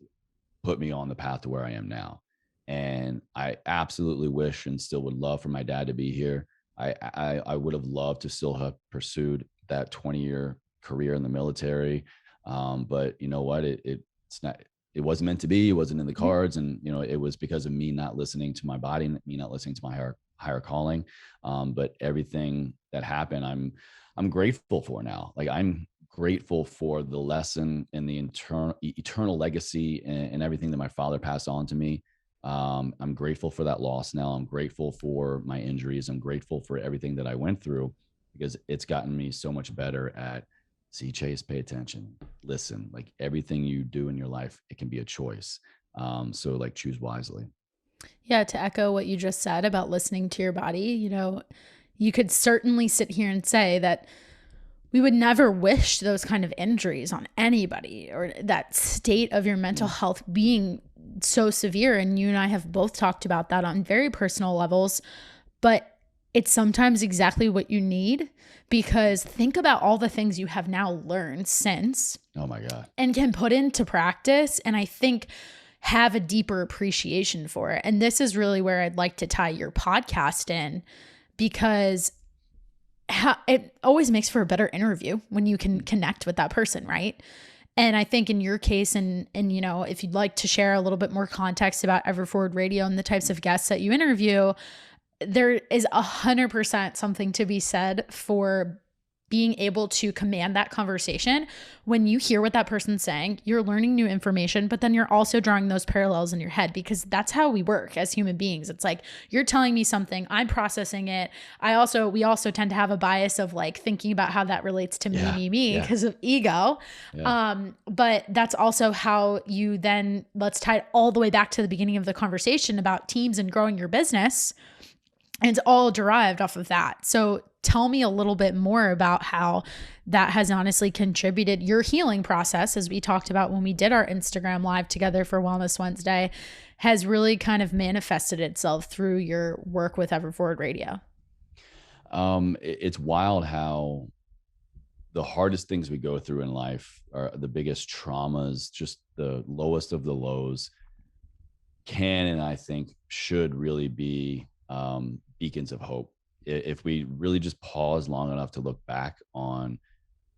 put me on the path to where I am now. And I absolutely wish and still would love for my dad to be here. I would have loved to still have pursued that 20-year career in the military. But you know what? It's not, it wasn't meant to be. It wasn't in the Mhm. cards. And, you know, it was because of me not listening to my body, and me not listening to my higher calling. But everything that happened, I'm grateful for now. Like, I'm grateful for the lesson and the eternal legacy, and everything that my father passed on to me. I'm grateful for that loss now. I'm grateful for my injuries. I'm grateful for everything that I went through, because it's gotten me so much better at see, Chase, pay attention, listen. Like, everything you do in your life, it can be a choice. So like, choose wisely. Yeah, to echo what you just said about listening to your body, you could certainly sit here and say that we would never wish those kind of injuries on anybody, or that state of your mental Yeah. health being so severe. And you and I have both talked about that on very personal levels, but it's sometimes exactly what you need, because think about all the things you have now learned since Oh my God. and can put into practice. And I think have a deeper appreciation for it. And this is really where I'd like to tie your podcast in, because it always makes for a better interview when you can connect with that person, right? And I think in your case, and if you'd like to share a little bit more context about Everforward Radio and the types of guests that you interview, there is 100% something to be said for being able to command that conversation. When you hear what that person's saying, you're learning new information, but then you're also drawing those parallels in your head, because that's how we work as human beings. It's like, you're telling me something, I'm processing it. We also tend to have a bias of like thinking about how that relates to Yeah. me Yeah. because of ego. Yeah. But that's also how you then, let's tie it all the way back to the beginning of the conversation about teams and growing your business. And it's all derived off of that. So tell me a little bit more about how that has honestly contributed your healing process, as we talked about when we did our Instagram live together for Wellness Wednesday, has really kind of manifested itself through your work with Everforward Radio. It's wild how the hardest things we go through in life are the biggest traumas, just the lowest of the lows, can, and I think should really be beacons of hope. If we really just pause long enough to look back on,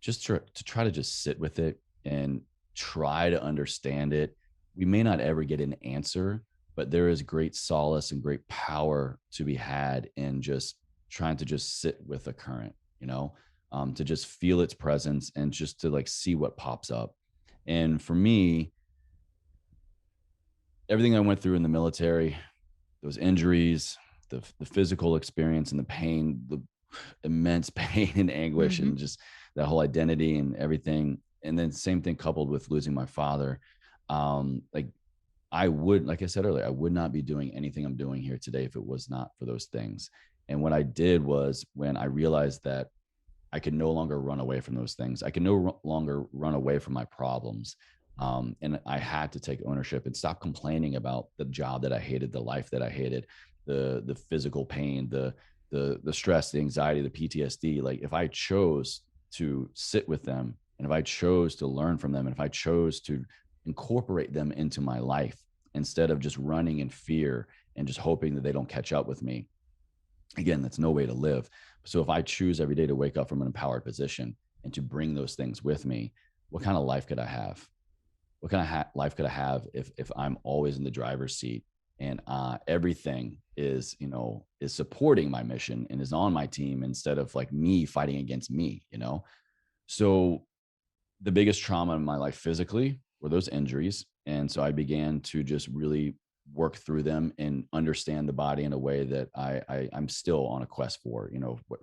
just to try to just sit with it and try to understand it, we may not ever get an answer, but there is great solace and great power to be had in just trying to just sit with the current, to just feel its presence and just to like see what pops up. And for me, everything I went through in the military, those injuries, the physical experience and the pain, the immense pain and anguish, Mm-hmm. and just that whole identity and everything. And then same thing coupled with losing my father. Like, like I said earlier, I would not be doing anything I'm doing here today if it was not for those things. And what I did was, when I realized that I could no longer run away from those things, I could no longer run away from my problems. And I had to take ownership and stop complaining about the job that I hated, the life that I hated, the physical pain, the stress, the anxiety, the PTSD. Like, if I chose to sit with them, and if I chose to learn from them, and if I chose to incorporate them into my life instead of just running in fear and just hoping that they don't catch up with me, again, that's no way to live. So if I choose every day to wake up from an empowered position and to bring those things with me, what kind of life could I have? What kind of life could I have if I'm always in the driver's seat, and everything is supporting my mission and is on my team, instead of like me fighting against me. So the biggest trauma in my life physically were those injuries. And so I began to just really work through them and understand the body in a way that I'm still on a quest for,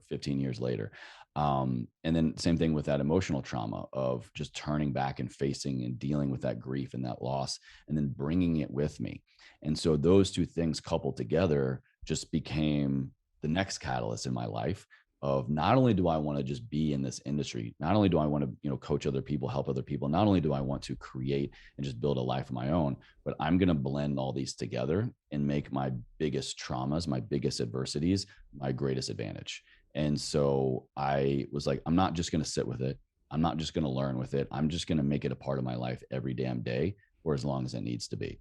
15 years later. And then same thing with that emotional trauma of just turning back and facing and dealing with that grief and that loss, and then bringing it with me. And so those two things coupled together just became the next catalyst in my life of, not only do I want to just be in this industry, not only do I want to, coach other people, help other people, not only do I want to create and just build a life of my own, but I'm going to blend all these together and make my biggest traumas, my biggest adversities, my greatest advantage. And so I was like, I'm not just going to sit with it. I'm not just going to learn with it. I'm just going to make it a part of my life every damn day, or as long as it needs to be.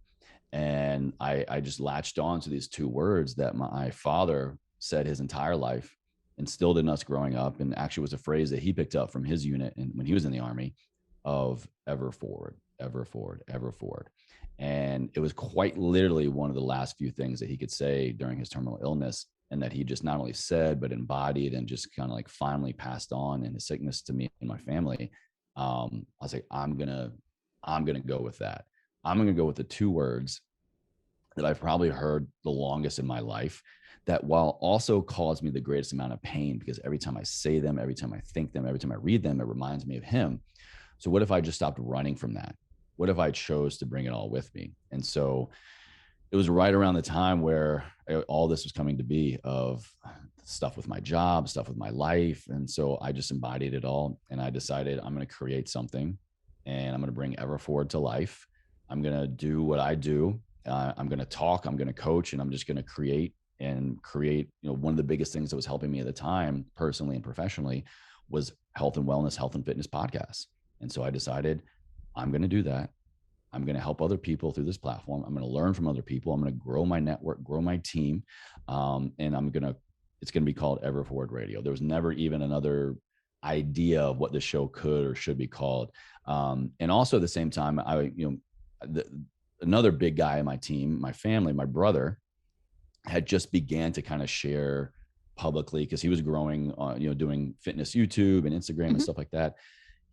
And I just latched on to these two words that my father said his entire life, instilled in us growing up, and actually was a phrase that he picked up from his unit and when he was in the Army, of ever forward, ever forward, ever forward. And it was quite literally one of the last few things that he could say during his terminal illness, and that he just not only said, but embodied and just kind of like finally passed on in his sickness to me and my family. I was like, I'm going to go with that. I'm going to go with the two words that I've probably heard the longest in my life, that while also caused me the greatest amount of pain, because every time I say them, every time I think them, every time I read them, it reminds me of him. So what if I just stopped running from that? What if I chose to bring it all with me? And so it was right around the time where all this was coming to be, of stuff with my job, stuff with my life. And so I just embodied it all. And I decided I'm going to create something, and I'm going to bring Ever Forward to life. I'm going to do what I do. I'm going to talk, I'm going to coach, and I'm just going to create. One of the biggest things that was helping me at the time, personally and professionally, was health and wellness, health and fitness podcasts. And so I decided I'm going to do that. I'm going to help other people through this platform. I'm going to learn from other people. I'm going to grow my network, grow my team. And it's going to be called Ever Forward Radio. There was never even another idea of what the show could or should be called. And also at the same time, another big guy in my team, my family, my brother, had just began to kind of share publicly, because he was growing, doing fitness YouTube and Instagram and stuff like that.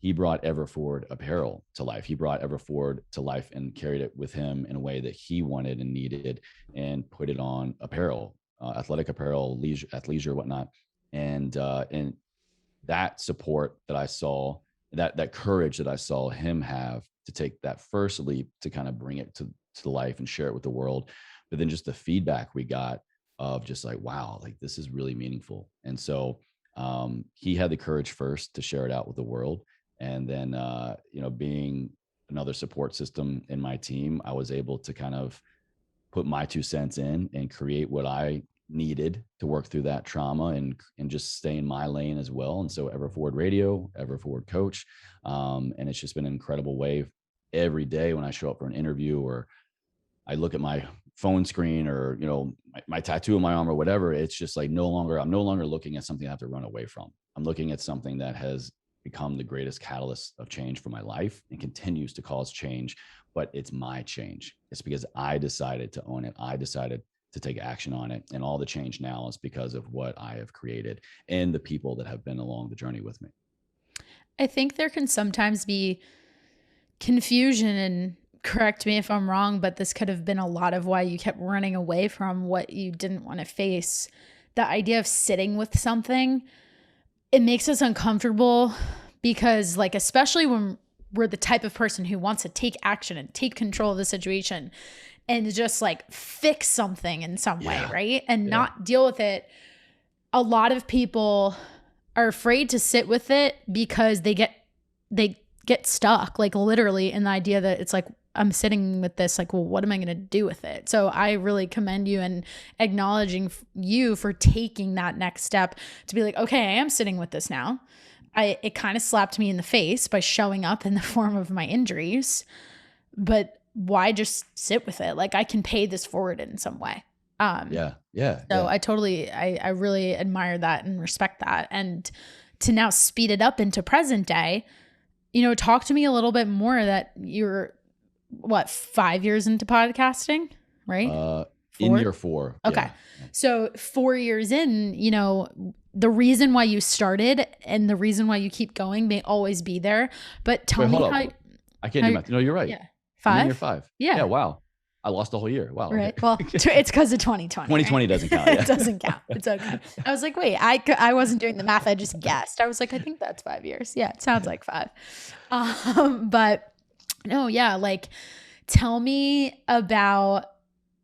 He brought Ever Forward apparel to life. He brought Ever Forward to life and carried it with him in a way that he wanted and needed, and put it on apparel, athletic apparel, athleisure, whatnot. And that support that I saw, that courage that I saw him have to take that first leap to kind of bring it to life and share it with the world. But then just the feedback we got of just like, wow, like this is really meaningful. And so he had the courage first to share it out with the world. And then, being another support system in my team, I was able to kind of put my 2 cents in and create what I needed to work through that trauma, and just stay in my lane as well. And so Ever Forward Radio, Ever Forward Coach. And it's just been an incredible way. Every day when I show up for an interview, or I look at my phone screen, or, my tattoo on my arm or whatever, it's just like I'm no longer looking at something I have to run away from. I'm looking at something that has become the greatest catalyst of change for my life and continues to cause change, but it's my change. It's because I decided to own it. I decided to take action on it. And all the change now is because of what I have created and the people that have been along the journey with me. I think there can sometimes be confusion, and correct me if I'm wrong, but this could have been a lot of why you kept running away from what you didn't want to face. The idea of sitting with something, it makes us uncomfortable, because like, especially when we're the type of person who wants to take action and take control of the situation and just like fix something in some way, right? And not deal with it. A lot of people are afraid to sit with it because they get stuck, like literally, in the idea that it's like, I'm sitting with this, like, well, what am I going to do with it? So I really commend you and acknowledging you for taking that next step to be like, okay, I am sitting with this now. It kind of slapped me in the face by showing up in the form of my injuries, but why just sit with it? Like, I can pay this forward in some way. So I really admire that and respect that. And to now speed it up into present day, talk to me a little bit more that you're 5 years into podcasting, right? In year 4. Okay. Yeah. So 4 years in, the reason why you started and the reason why you keep going may always be there, but tell me how. I can't do math. No, you're right. Yeah. 5? Year 5. Yeah. Yeah. Wow. I lost a whole year. Wow. Right. Well, it's because of 2020. 2020 right? doesn't count. Yeah. It doesn't count. It's okay. I was like, wait, I wasn't doing the math. I just guessed. I was like, I think that's 5 years. Yeah. It sounds like 5. But no, yeah. Like, tell me about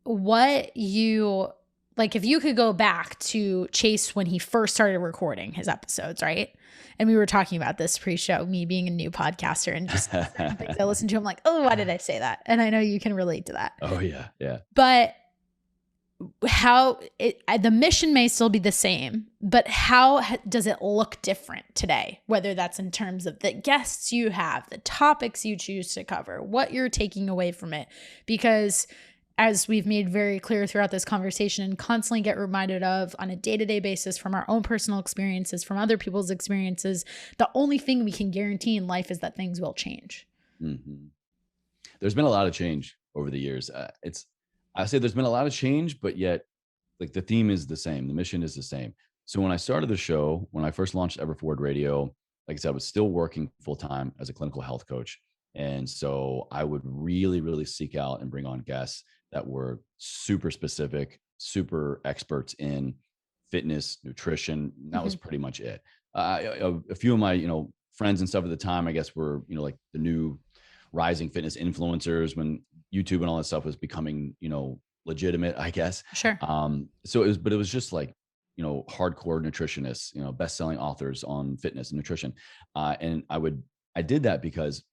what you, like, if you could go back to Chase when he first started recording his episodes, right? And we were talking about this pre-show, me being a new podcaster and just certain things I listened to. I'm like, oh, why did I say that? And I know you can relate to that. Oh yeah. Yeah. But the mission may still be the same, but how does it look different today? Whether that's in terms of the guests you have, the topics you choose to cover, what you're taking away from it. Because as we've made very clear throughout this conversation and constantly get reminded of on a day-to-day basis from our own personal experiences, from other people's experiences, the only thing we can guarantee in life is that things will change. Mm-hmm. There's been a lot of change over the years. I say there's been a lot of change, but yet like the theme is the same. The mission is the same. So when I started the show, when I first launched Everforward Radio, like I said, I was still working full time as a clinical health coach. And so I would really, really seek out and bring on guests that were super specific, super experts in fitness, nutrition. That was pretty much it. A few of my, friends and stuff at the time, I guess were, like the new rising fitness influencers when YouTube and all that stuff was becoming, legitimate, I guess. Sure. So it was just like, hardcore nutritionists, best-selling authors on fitness and nutrition. And I did that because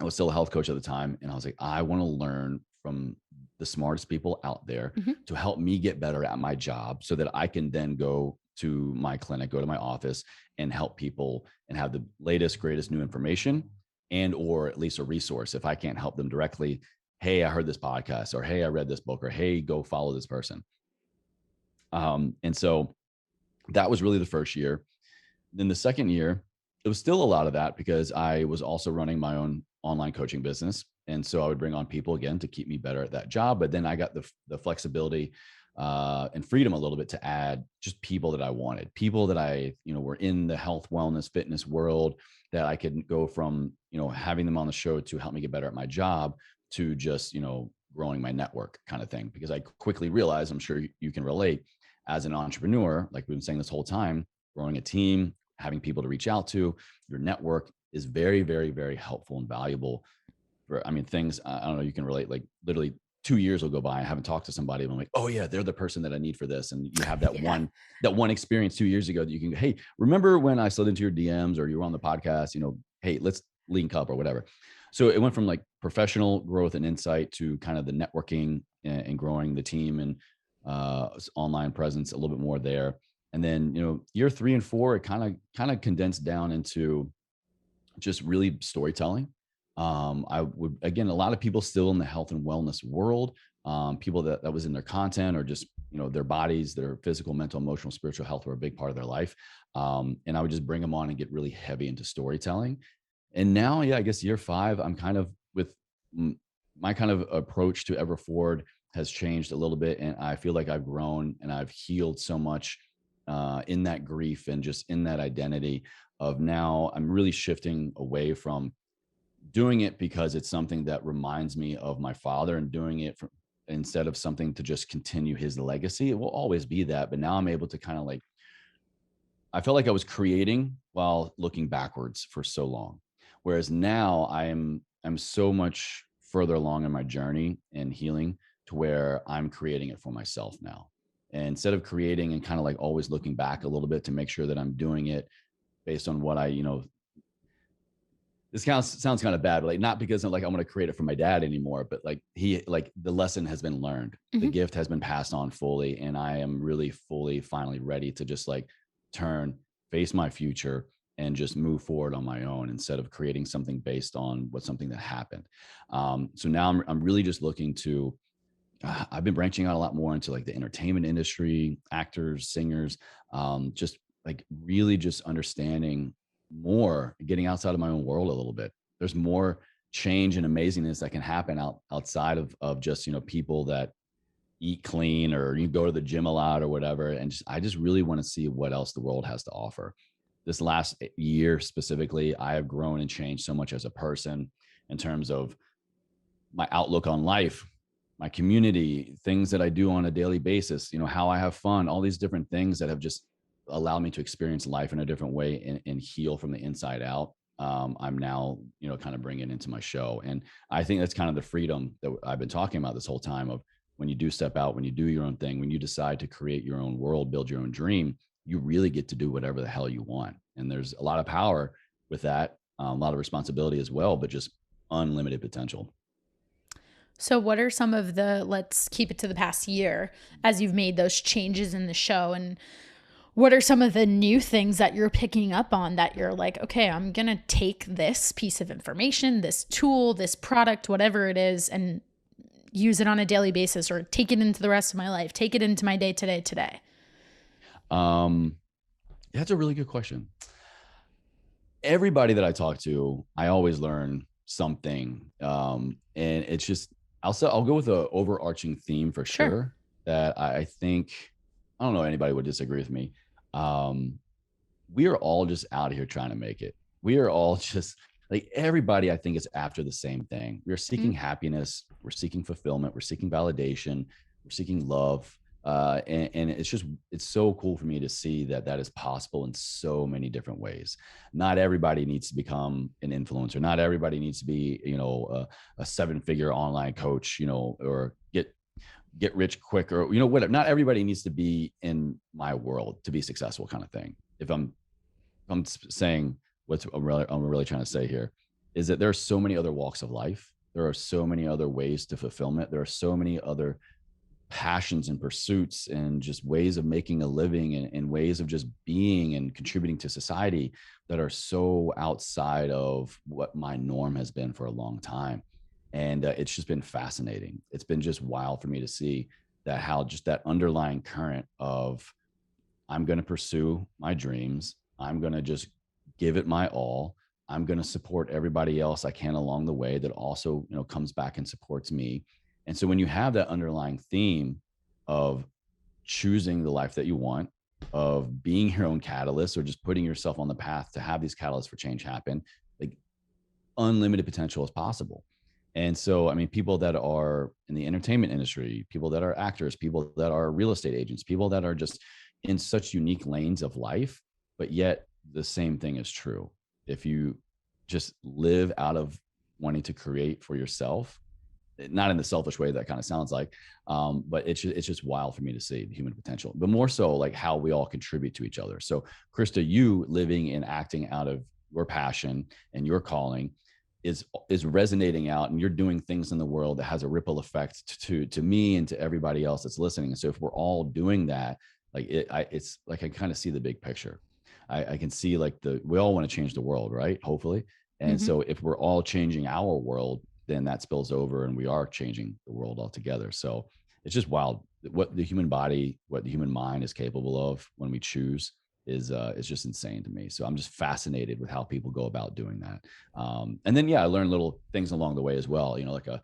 I was still a health coach at the time. And I was like, I want to learn from the smartest people out there to help me get better at my job so that I can then go to my clinic, go to my office and help people and have the latest, greatest new information and, or at least a resource. If I can't help them directly, hey, I heard this podcast, or hey, I read this book, or hey, go follow this person. And so that was really the first year. Then the second year, it was still a lot of that because I was also running my own online coaching business. And so I would bring on people again to keep me better at that job. But then I got the flexibility and freedom a little bit to add just people that I wanted, people that I, were in the health, wellness, fitness world that I could go from, having them on the show to help me get better at my job to just, growing my network kind of thing. Because I quickly realized, I'm sure you can relate as an entrepreneur, like we've been saying this whole time, growing a team, having people to reach out to, your network is very, very, very helpful and valuable for, things, I don't know, you can relate, like literally 2 years will go by. I haven't talked to somebody and I'm like, oh yeah, they're the person that I need for this. And you have that one experience 2 years ago that you can, hey, remember when I slid into your DMs or you were on the podcast, hey, let's link up or whatever. So it went from like professional growth and insight to kind of the networking and growing the team and online presence a little bit more there. And then, year 3 and 4, it kind of condensed down into just really storytelling. I would, again, a lot of people still in the health and wellness world, people that was in their content or just, their bodies, their physical, mental, emotional, spiritual health were a big part of their life. And I would just bring them on and get really heavy into storytelling. And now, yeah, I guess year 5, I'm kind of with my kind of approach to Everforward has changed a little bit. And I feel like I've grown and I've healed so much in that grief and just in that identity of now I'm really shifting away from doing it because it's something that reminds me of my father and doing it instead of something to just continue his legacy. It will always be that. But now I'm able to kind of like, I felt like I was creating while looking backwards for so long. Whereas now I'm so much further along in my journey and healing to where I'm creating it for myself now. And instead of creating and kind of like always looking back a little bit to make sure that I'm doing it based on what I, this sounds kind of bad, but like not because I'm like, I want to create it for my dad anymore, but like the lesson has been learned, the gift has been passed on fully. And I am really fully, finally ready to just like face my future and just move forward on my own instead of creating something based on something that happened. So now I'm really just looking to, I've been branching out a lot more into like the entertainment industry, actors, singers, just like really just understanding more, getting outside of my own world a little bit. There's more change and amazingness that can happen outside of just, people that eat clean or you go to the gym a lot or whatever. And I just really want to see what else the world has to offer. This last year specifically, I have grown and changed so much as a person in terms of my outlook on life, my community, things that I do on a daily basis, how I have fun, all these different things that have just allowed me to experience life in a different way and heal from the inside out. I'm now, kind of bringing into my show. And I think that's kind of the freedom that I've been talking about this whole time of when you do step out, when you do your own thing, when you decide to create your own world, build your own dream, you really get to do whatever the hell you want. And there's a lot of power with that, a lot of responsibility as well, but just unlimited potential. So what are some of let's keep it to the past year as you've made those changes in the show, and what are some of the new things that you're picking up on that you're like, okay, I'm going to take this piece of information, this tool, this product, whatever it is, and use it on a daily basis or take it into the rest of my life, take it into my day today? That's a really good question. Everybody that I talk to, I always learn something. And it's just, I'll go with the overarching theme for sure that I think, I don't know, anybody would disagree with me. We are all just out here trying to make it. We are all just like, everybody I think is after the same thing. We are seeking happiness. We're seeking fulfillment. We're seeking validation. We're seeking love. And it's so cool for me to see that is possible in so many different ways. Not everybody needs to become an influencer. Not everybody needs to be, a 7-figure online coach, or get rich quick, or, whatever. Not everybody needs to be in my world to be successful, kind of thing. If I'm saying what I'm really trying to say here is that there are so many other walks of life. There are so many other ways to fulfillment. There are so many other passions and pursuits and just ways of making a living and ways of just being and contributing to society that are so outside of what my norm has been for a long time. And it's just been fascinating. It's been just wild for me to see that, how just that underlying current of, I'm going to pursue my dreams. I'm going to just give it my all. I'm going to support everybody else I can along the way that also, comes back and supports me. And so when you have that underlying theme of choosing the life that you want, of being your own catalyst, or just putting yourself on the path to have these catalysts for change happen, like, unlimited potential is possible. And so, I mean, people that are in the entertainment industry, people that are actors, people that are real estate agents, people that are just in such unique lanes of life, but yet the same thing is true. If you just live out of wanting to create for yourself, not in the selfish way that kind of sounds like, but it's just wild for me to see the human potential, but more so like how we all contribute to each other. So Krista, you living and acting out of your passion and your calling is resonating out, and you're doing things in the world that has a ripple effect to me and to everybody else that's listening. And so if we're all doing that, like it's like, I kind of see the big picture. I can see like we all want to change the world, right? Hopefully. And so if we're all changing our world, then that spills over and we are changing the world altogether. So it's just wild what the human body, what the human mind is capable of when we choose is just insane to me. So I'm just fascinated with how people go about doing that. And then, I learned little things along the way as well, like a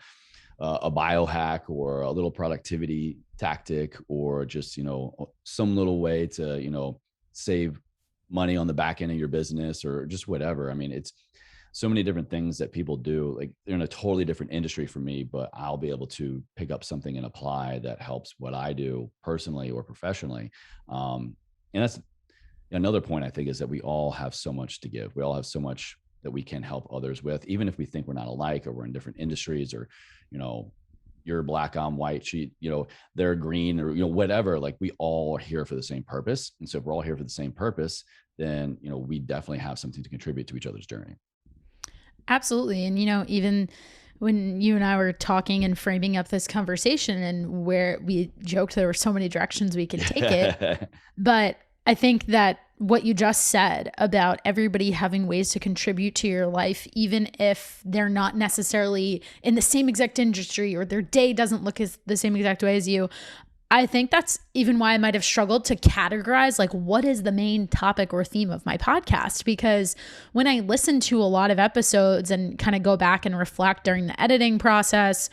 biohack or a little productivity tactic, or just, some little way to, save money on the back end of your business, or just whatever. I mean, it's so many different things that people do. Like, they're in a totally different industry for me, but I'll be able to pick up something and apply that helps what I do personally or professionally. And that's another point, I think, is that we all have so much to give. We all have so much that we can help others with, even if we think we're not alike, or we're in different industries, or, you're black, I'm white, they're green, or, whatever. Like, we all are here for the same purpose. And so if we're all here for the same purpose, then, we definitely have something to contribute to each other's journey. Absolutely. And, even when you and I were talking and framing up this conversation, and where we joked there were so many directions we could take it, but I think that what you just said about everybody having ways to contribute to your life, even if they're not necessarily in the same exact industry, or their day doesn't look as the same exact way as you, I think that's even why I might have struggled to categorize, like, what is the main topic or theme of my podcast? Because when I listen to a lot of episodes and kind of go back and reflect during the editing process,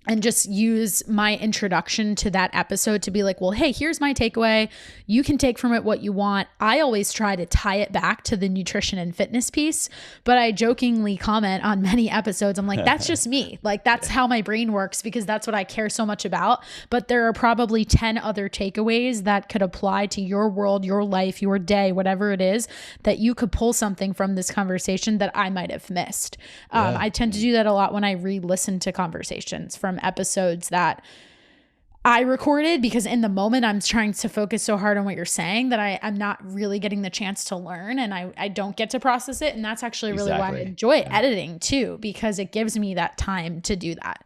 and just use my introduction to that episode to be like, well, hey, here's my takeaway. You can take from it what you want. I always try to tie it back to the nutrition and fitness piece, but I jokingly comment on many episodes. I'm like, that's just me. Like, that's how my brain works, because that's what I care so much about. But there are probably 10 other takeaways that could apply to your world, your life, your day, whatever it is, that you could pull something from this conversation that I might have missed. I tend to do that a lot when I re-listen to conversations from episodes that I recorded, because in the moment I'm trying to focus so hard on what you're saying that I'm not really getting the chance to learn, and I don't get to process it. And that's actually really why I enjoy editing too, because it gives me that time to do that.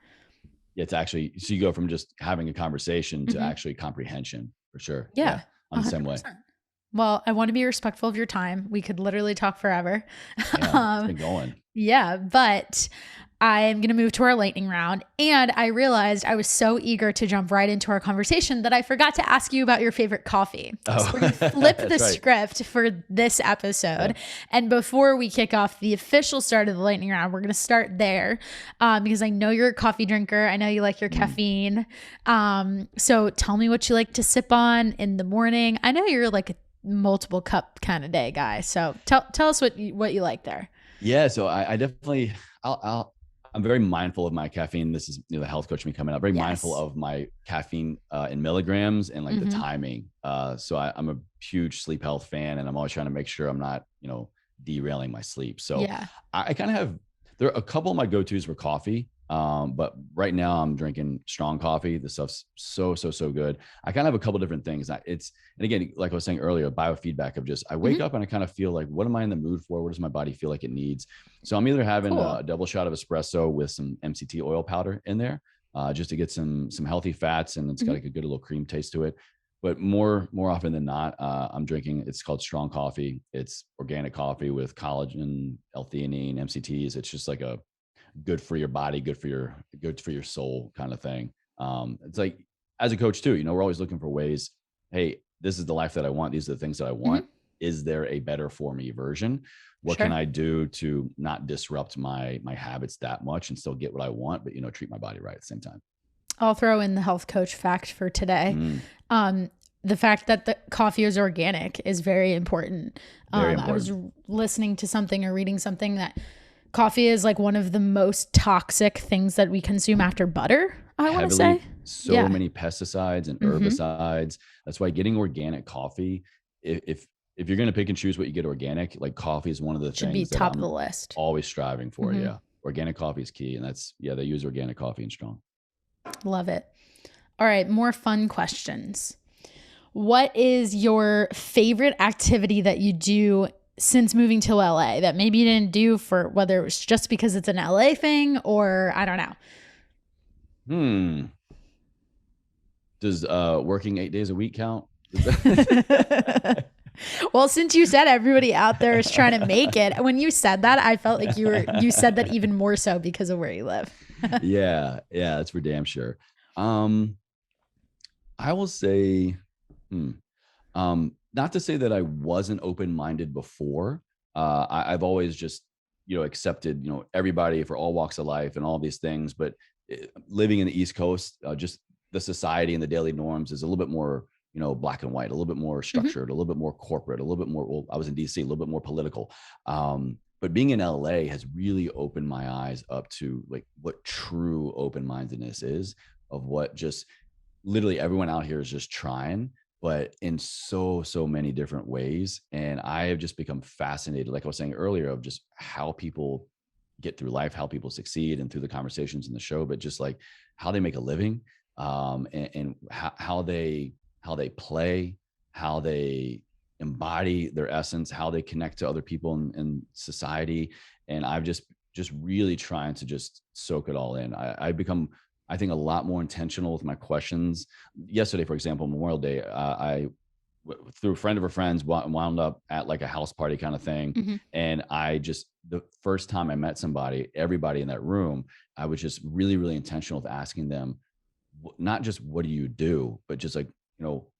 Yeah, it's actually, so you go from just having a conversation to actually comprehension, for sure. Yeah, I'm the same way. Well, I want to be respectful of your time. We could literally talk forever. Yeah, it's been going. Yeah, but I'm going to move to our lightning round. And I realized I was so eager to jump right into our conversation that I forgot to ask you about your favorite coffee. Oh, So we're going to flip the that's right. script for this episode. And before we kick off the official start of the lightning round, we're going to start there because I know you're a coffee drinker. I know you like your caffeine. So tell me what you like to sip on in the morning. I know you're like a multiple cup kind of day guy. So tell us what you like there. Yeah. So I definitely, I'm very mindful of my caffeine. This is the health coach me coming up. Very mindful of my caffeine in milligrams and like the timing. So I'm a huge sleep health fan, and I'm always trying to make sure I'm not, derailing my sleep. So I kind of have, there are a couple of my go-tos for coffee. But right now I'm drinking strong coffee. The stuff's so good. I kind of have a couple different things. And again, like I was saying earlier, biofeedback of just, I wake up and I kind of feel like, what am I in the mood for? What does my body feel like it needs? So I'm either having a double shot of espresso with some MCT oil powder in there, just to get some healthy fats, and it's got like a good little cream taste to it. But more often than not, I'm drinking, it's called strong coffee. It's organic coffee with collagen, L-theanine, MCTs. It's just like a good for your body, good for your soul kind of thing. It's like, as a coach too, we're always looking for ways. Hey, this is the life that I want. These are the things that I want. Is there a better for me version? What can I do to not disrupt my habits that much and still get what I want, but treat my body right at the same time? I'll throw in the health coach fact for today. The fact that the coffee is organic is very important. Very important. I was listening to something or reading something that coffee is like one of the most toxic things that we consume after butter, I want to say. So many pesticides and herbicides. That's why getting organic coffee, if you're going to pick and choose what you get organic, like coffee is one of the should things be top of the list. Always striving for. Yeah. Organic coffee is key. And that's, they use organic coffee and strong. Love it. All right. More fun questions. What is your favorite activity that you do since moving to LA that maybe you didn't do, for whether it was just because it's an LA thing or I don't know? Does working 8 days a week count? Well, since you said everybody out there is trying to make it, when you said that, I felt like you said that even more so because of where you live. Yeah, that's for damn sure. I will say, not to say that I wasn't open-minded before. I've always just, accepted, everybody for all walks of life and all these things. But living in the East Coast, just the society and the daily norms is a little bit more, black and white, a little bit more structured, a little bit more corporate, a little bit more, well, I was in DC, a little bit more political. But being in LA has really opened my eyes up to like what true open-mindedness is, of what just literally everyone out here is just trying, but in so many different ways. And I have just become fascinated, like I was saying earlier, of just how people get through life, how people succeed, and through the conversations in the show, but just like how they make a living, and how they play, how they embody their essence, how they connect to other people in society. And I've just really trying to just soak it all in. I've become, I think, a lot more intentional with my questions. Yesterday, for example, Memorial Day, I through a friend of a friend's wound up at like a house party kind of thing. And the first time I met somebody, everybody in that room, I was just really, really intentional with asking them, not just what do you do, but just like,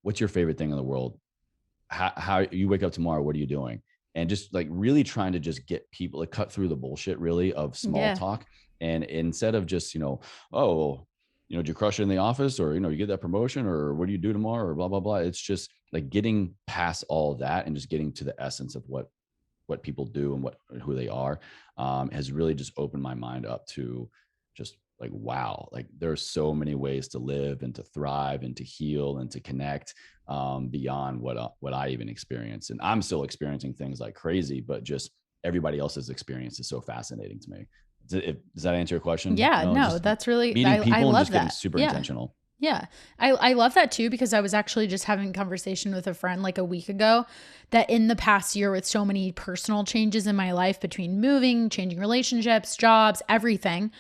what's your favorite thing in the world? How you wake up tomorrow, what are you doing? And just like really trying to just get people to cut through the bullshit really of small talk. And instead of just, did you crush it in the office, or, you get that promotion, or what do you do tomorrow, or blah, blah, blah. It's just like getting past all of that and just getting to the essence of what people do and who they are, has really just opened my mind up to just like, wow, like there are so many ways to live and to thrive and to heal and to connect, beyond what I even experience. And I'm still experiencing things like crazy, but just everybody else's experience is so fascinating to me. Does that answer your question? Yeah, no, that's really, meeting people I love and just that. getting super intentional. Yeah. I love that too, because I was actually just having a conversation with a friend like a week ago that in the past year, with so many personal changes in my life between moving, changing relationships, jobs, everything,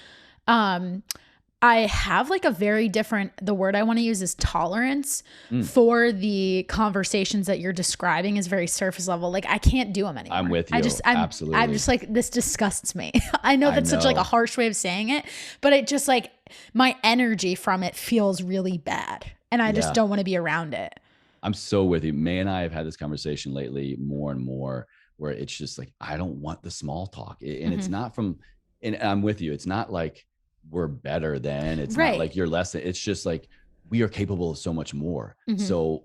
I have like a very different, the word I want to use is tolerance Mm, for the conversations that you're describing is very surface level. Like I can't do them I'm anymore. with I you. just, I'm Absolutely. just like, this disgusts me. I know I that's such like a know. harsh way of saying it, but it just like my energy from it feels really bad. And I just Yeah. don't want to be around it. I'm so with you. May and I have had this conversation lately more and more where it's just like, I don't want the small talk. And it's Hmm. not from, and I'm with you. It's not like we're better than, it's not Right. like you're less than, it's just like we are capable of so much more. Hmm. So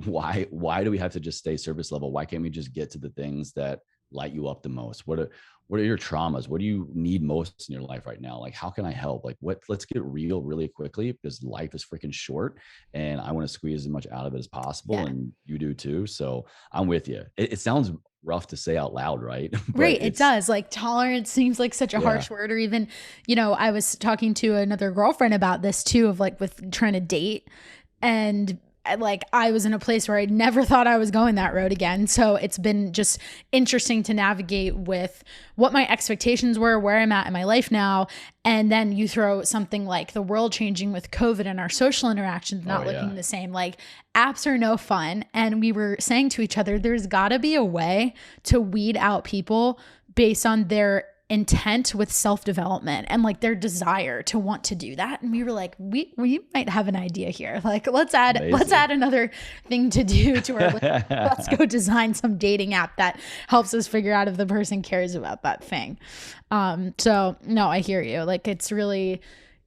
why do we have to just stay surface level? Why can't we just get to the things that light you up the most? What are your traumas? What do you need most in your life right now? Like, how can I help? Like let's get real really quickly because life is freaking short and I want to squeeze as much out of it as possible. Yeah. And you do too. So I'm with you. It sounds rough to say out loud, right? But Right. It it's, does. Like tolerance seems like such a yeah. harsh word, or even, I was talking to another girlfriend about this too, of like with trying to date. And like I was in a place where I never thought I was going that road again. So it's been just interesting to navigate with what my expectations were, where I'm at in my life now. And then you throw something like the world changing with COVID and our social interactions Oh, not looking yeah. the same. Like apps are no fun. And we were saying to each other, there's got to be a way to weed out people based on their intent with self-development and like their desire to want to do that. And we were like, we might have an idea here. Like let's add Amazing. another thing to do to our list. Let's go design some dating app that helps us figure out if the person cares about that thing. So no, I hear you. Like it's really,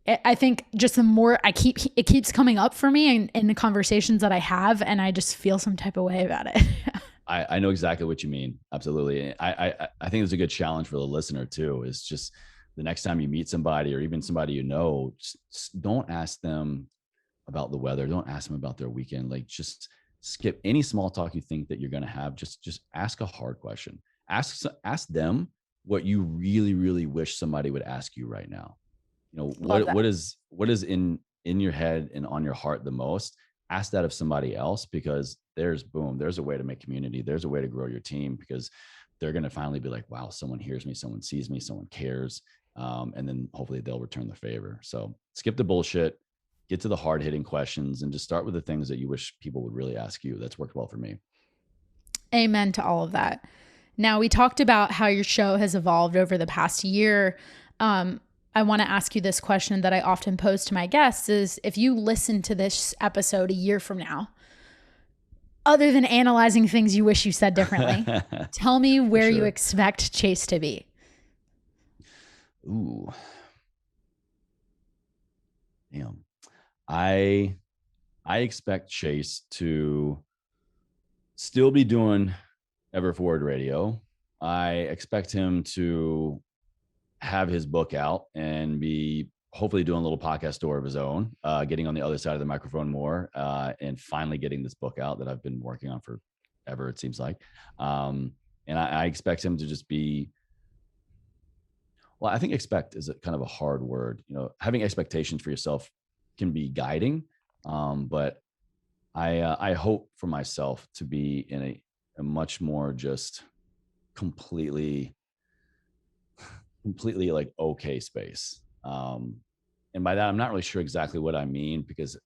I think just the more it keeps coming up for me in the conversations that I have, and I just feel some type of way about it. I know exactly what you mean. Absolutely. I think it's a good challenge for the listener too, is just the next time you meet somebody or even somebody, just don't ask them about the weather. Don't ask them about their weekend. Like just skip any small talk you think that you're going to have. Just ask a hard question. Ask them what you really, really wish somebody would ask you right now. Love that. What is in your head and on your heart the most. Ask that of somebody else, because there's a way to make community. There's a way to grow your team, because they're going to finally be like, wow, someone hears me, someone sees me, someone cares. And then hopefully they'll return the favor. So skip the bullshit, get to the hard hitting questions, and just start with the things that you wish people would really ask you. That's worked well for me. Amen to all of that. Now, we talked about how your show has evolved over the past year. I want to ask you this question that I often pose to my guests is, if you listen to this episode a year from now, other than analyzing things you wish you said differently, tell me where you Sure. expect Chase to be. Ooh, damn. I expect Chase to still be doing Ever Forward Radio. I expect him to have his book out and be hopefully doing a little podcast tour of his own, getting on the other side of the microphone more, and finally getting this book out that I've been working on forever, it seems like. And I expect him to just be, well, I think expect is a kind of a hard word. Having expectations for yourself can be guiding, but I hope for myself to be in a much more just completely like okay space. And by that, I'm not really sure exactly what I mean, because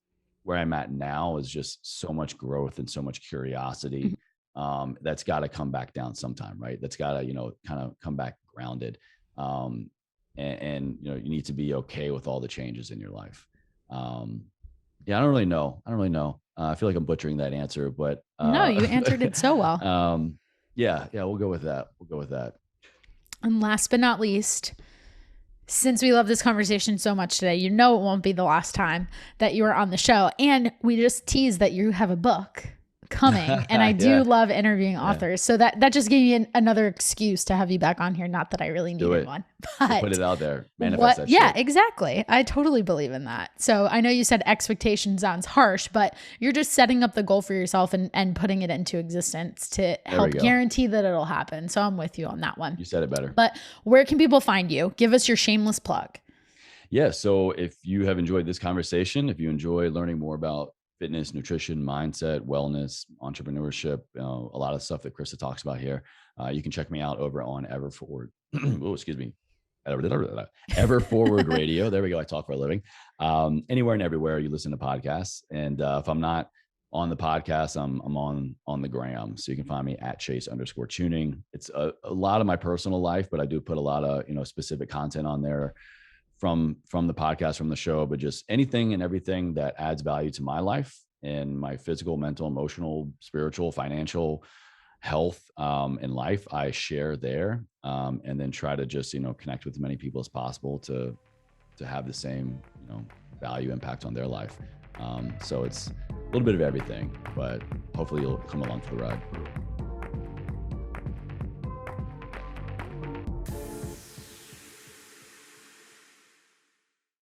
where I'm at now is just so much growth and so much curiosity. That's got to come back down sometime, right? That's got to, kind of come back grounded. And you need to be okay with all the changes in your life. Yeah, I don't really know. I feel like I'm butchering that answer, but No, you answered it so well. yeah, we'll go with that. And last but not least, since we love this conversation so much today, it won't be the last time that you are on the show. And we just teased that you have a book coming. And I do Yeah. love interviewing authors. So that just gave me another excuse to have you back on here. Not that I really Do needed it. one. We'll But put it out there. Manifest that yeah, shit. exactly. I totally believe in that. So I know you said expectation sounds harsh, but you're just setting up the goal for yourself and putting it into existence to help go. guarantee that it'll happen. So I'm with you on that one. You said it better. But where can people find you? Give us your shameless plug. Yeah. So if you have enjoyed this conversation, if you enjoy learning more about fitness, nutrition, mindset, wellness, entrepreneurship, a lot of stuff that Krista talks about here, you can check me out over on Everforward. Oh, excuse me. Ever Forward Radio. There we go. I talk for a living. Anywhere and everywhere you listen to podcasts. And if I'm not on the podcast, I'm on the gram. So you can find me at Chase_Chewning. It's a lot of my personal life, but I do put a lot of, specific content on there from the podcast, from the show, but just anything and everything that adds value to my life and my physical, mental, emotional, spiritual, financial health in life, I share there, and then try to just connect with as many people as possible to have the same value impact on their life. So it's a little bit of everything, but hopefully you'll come along for the ride.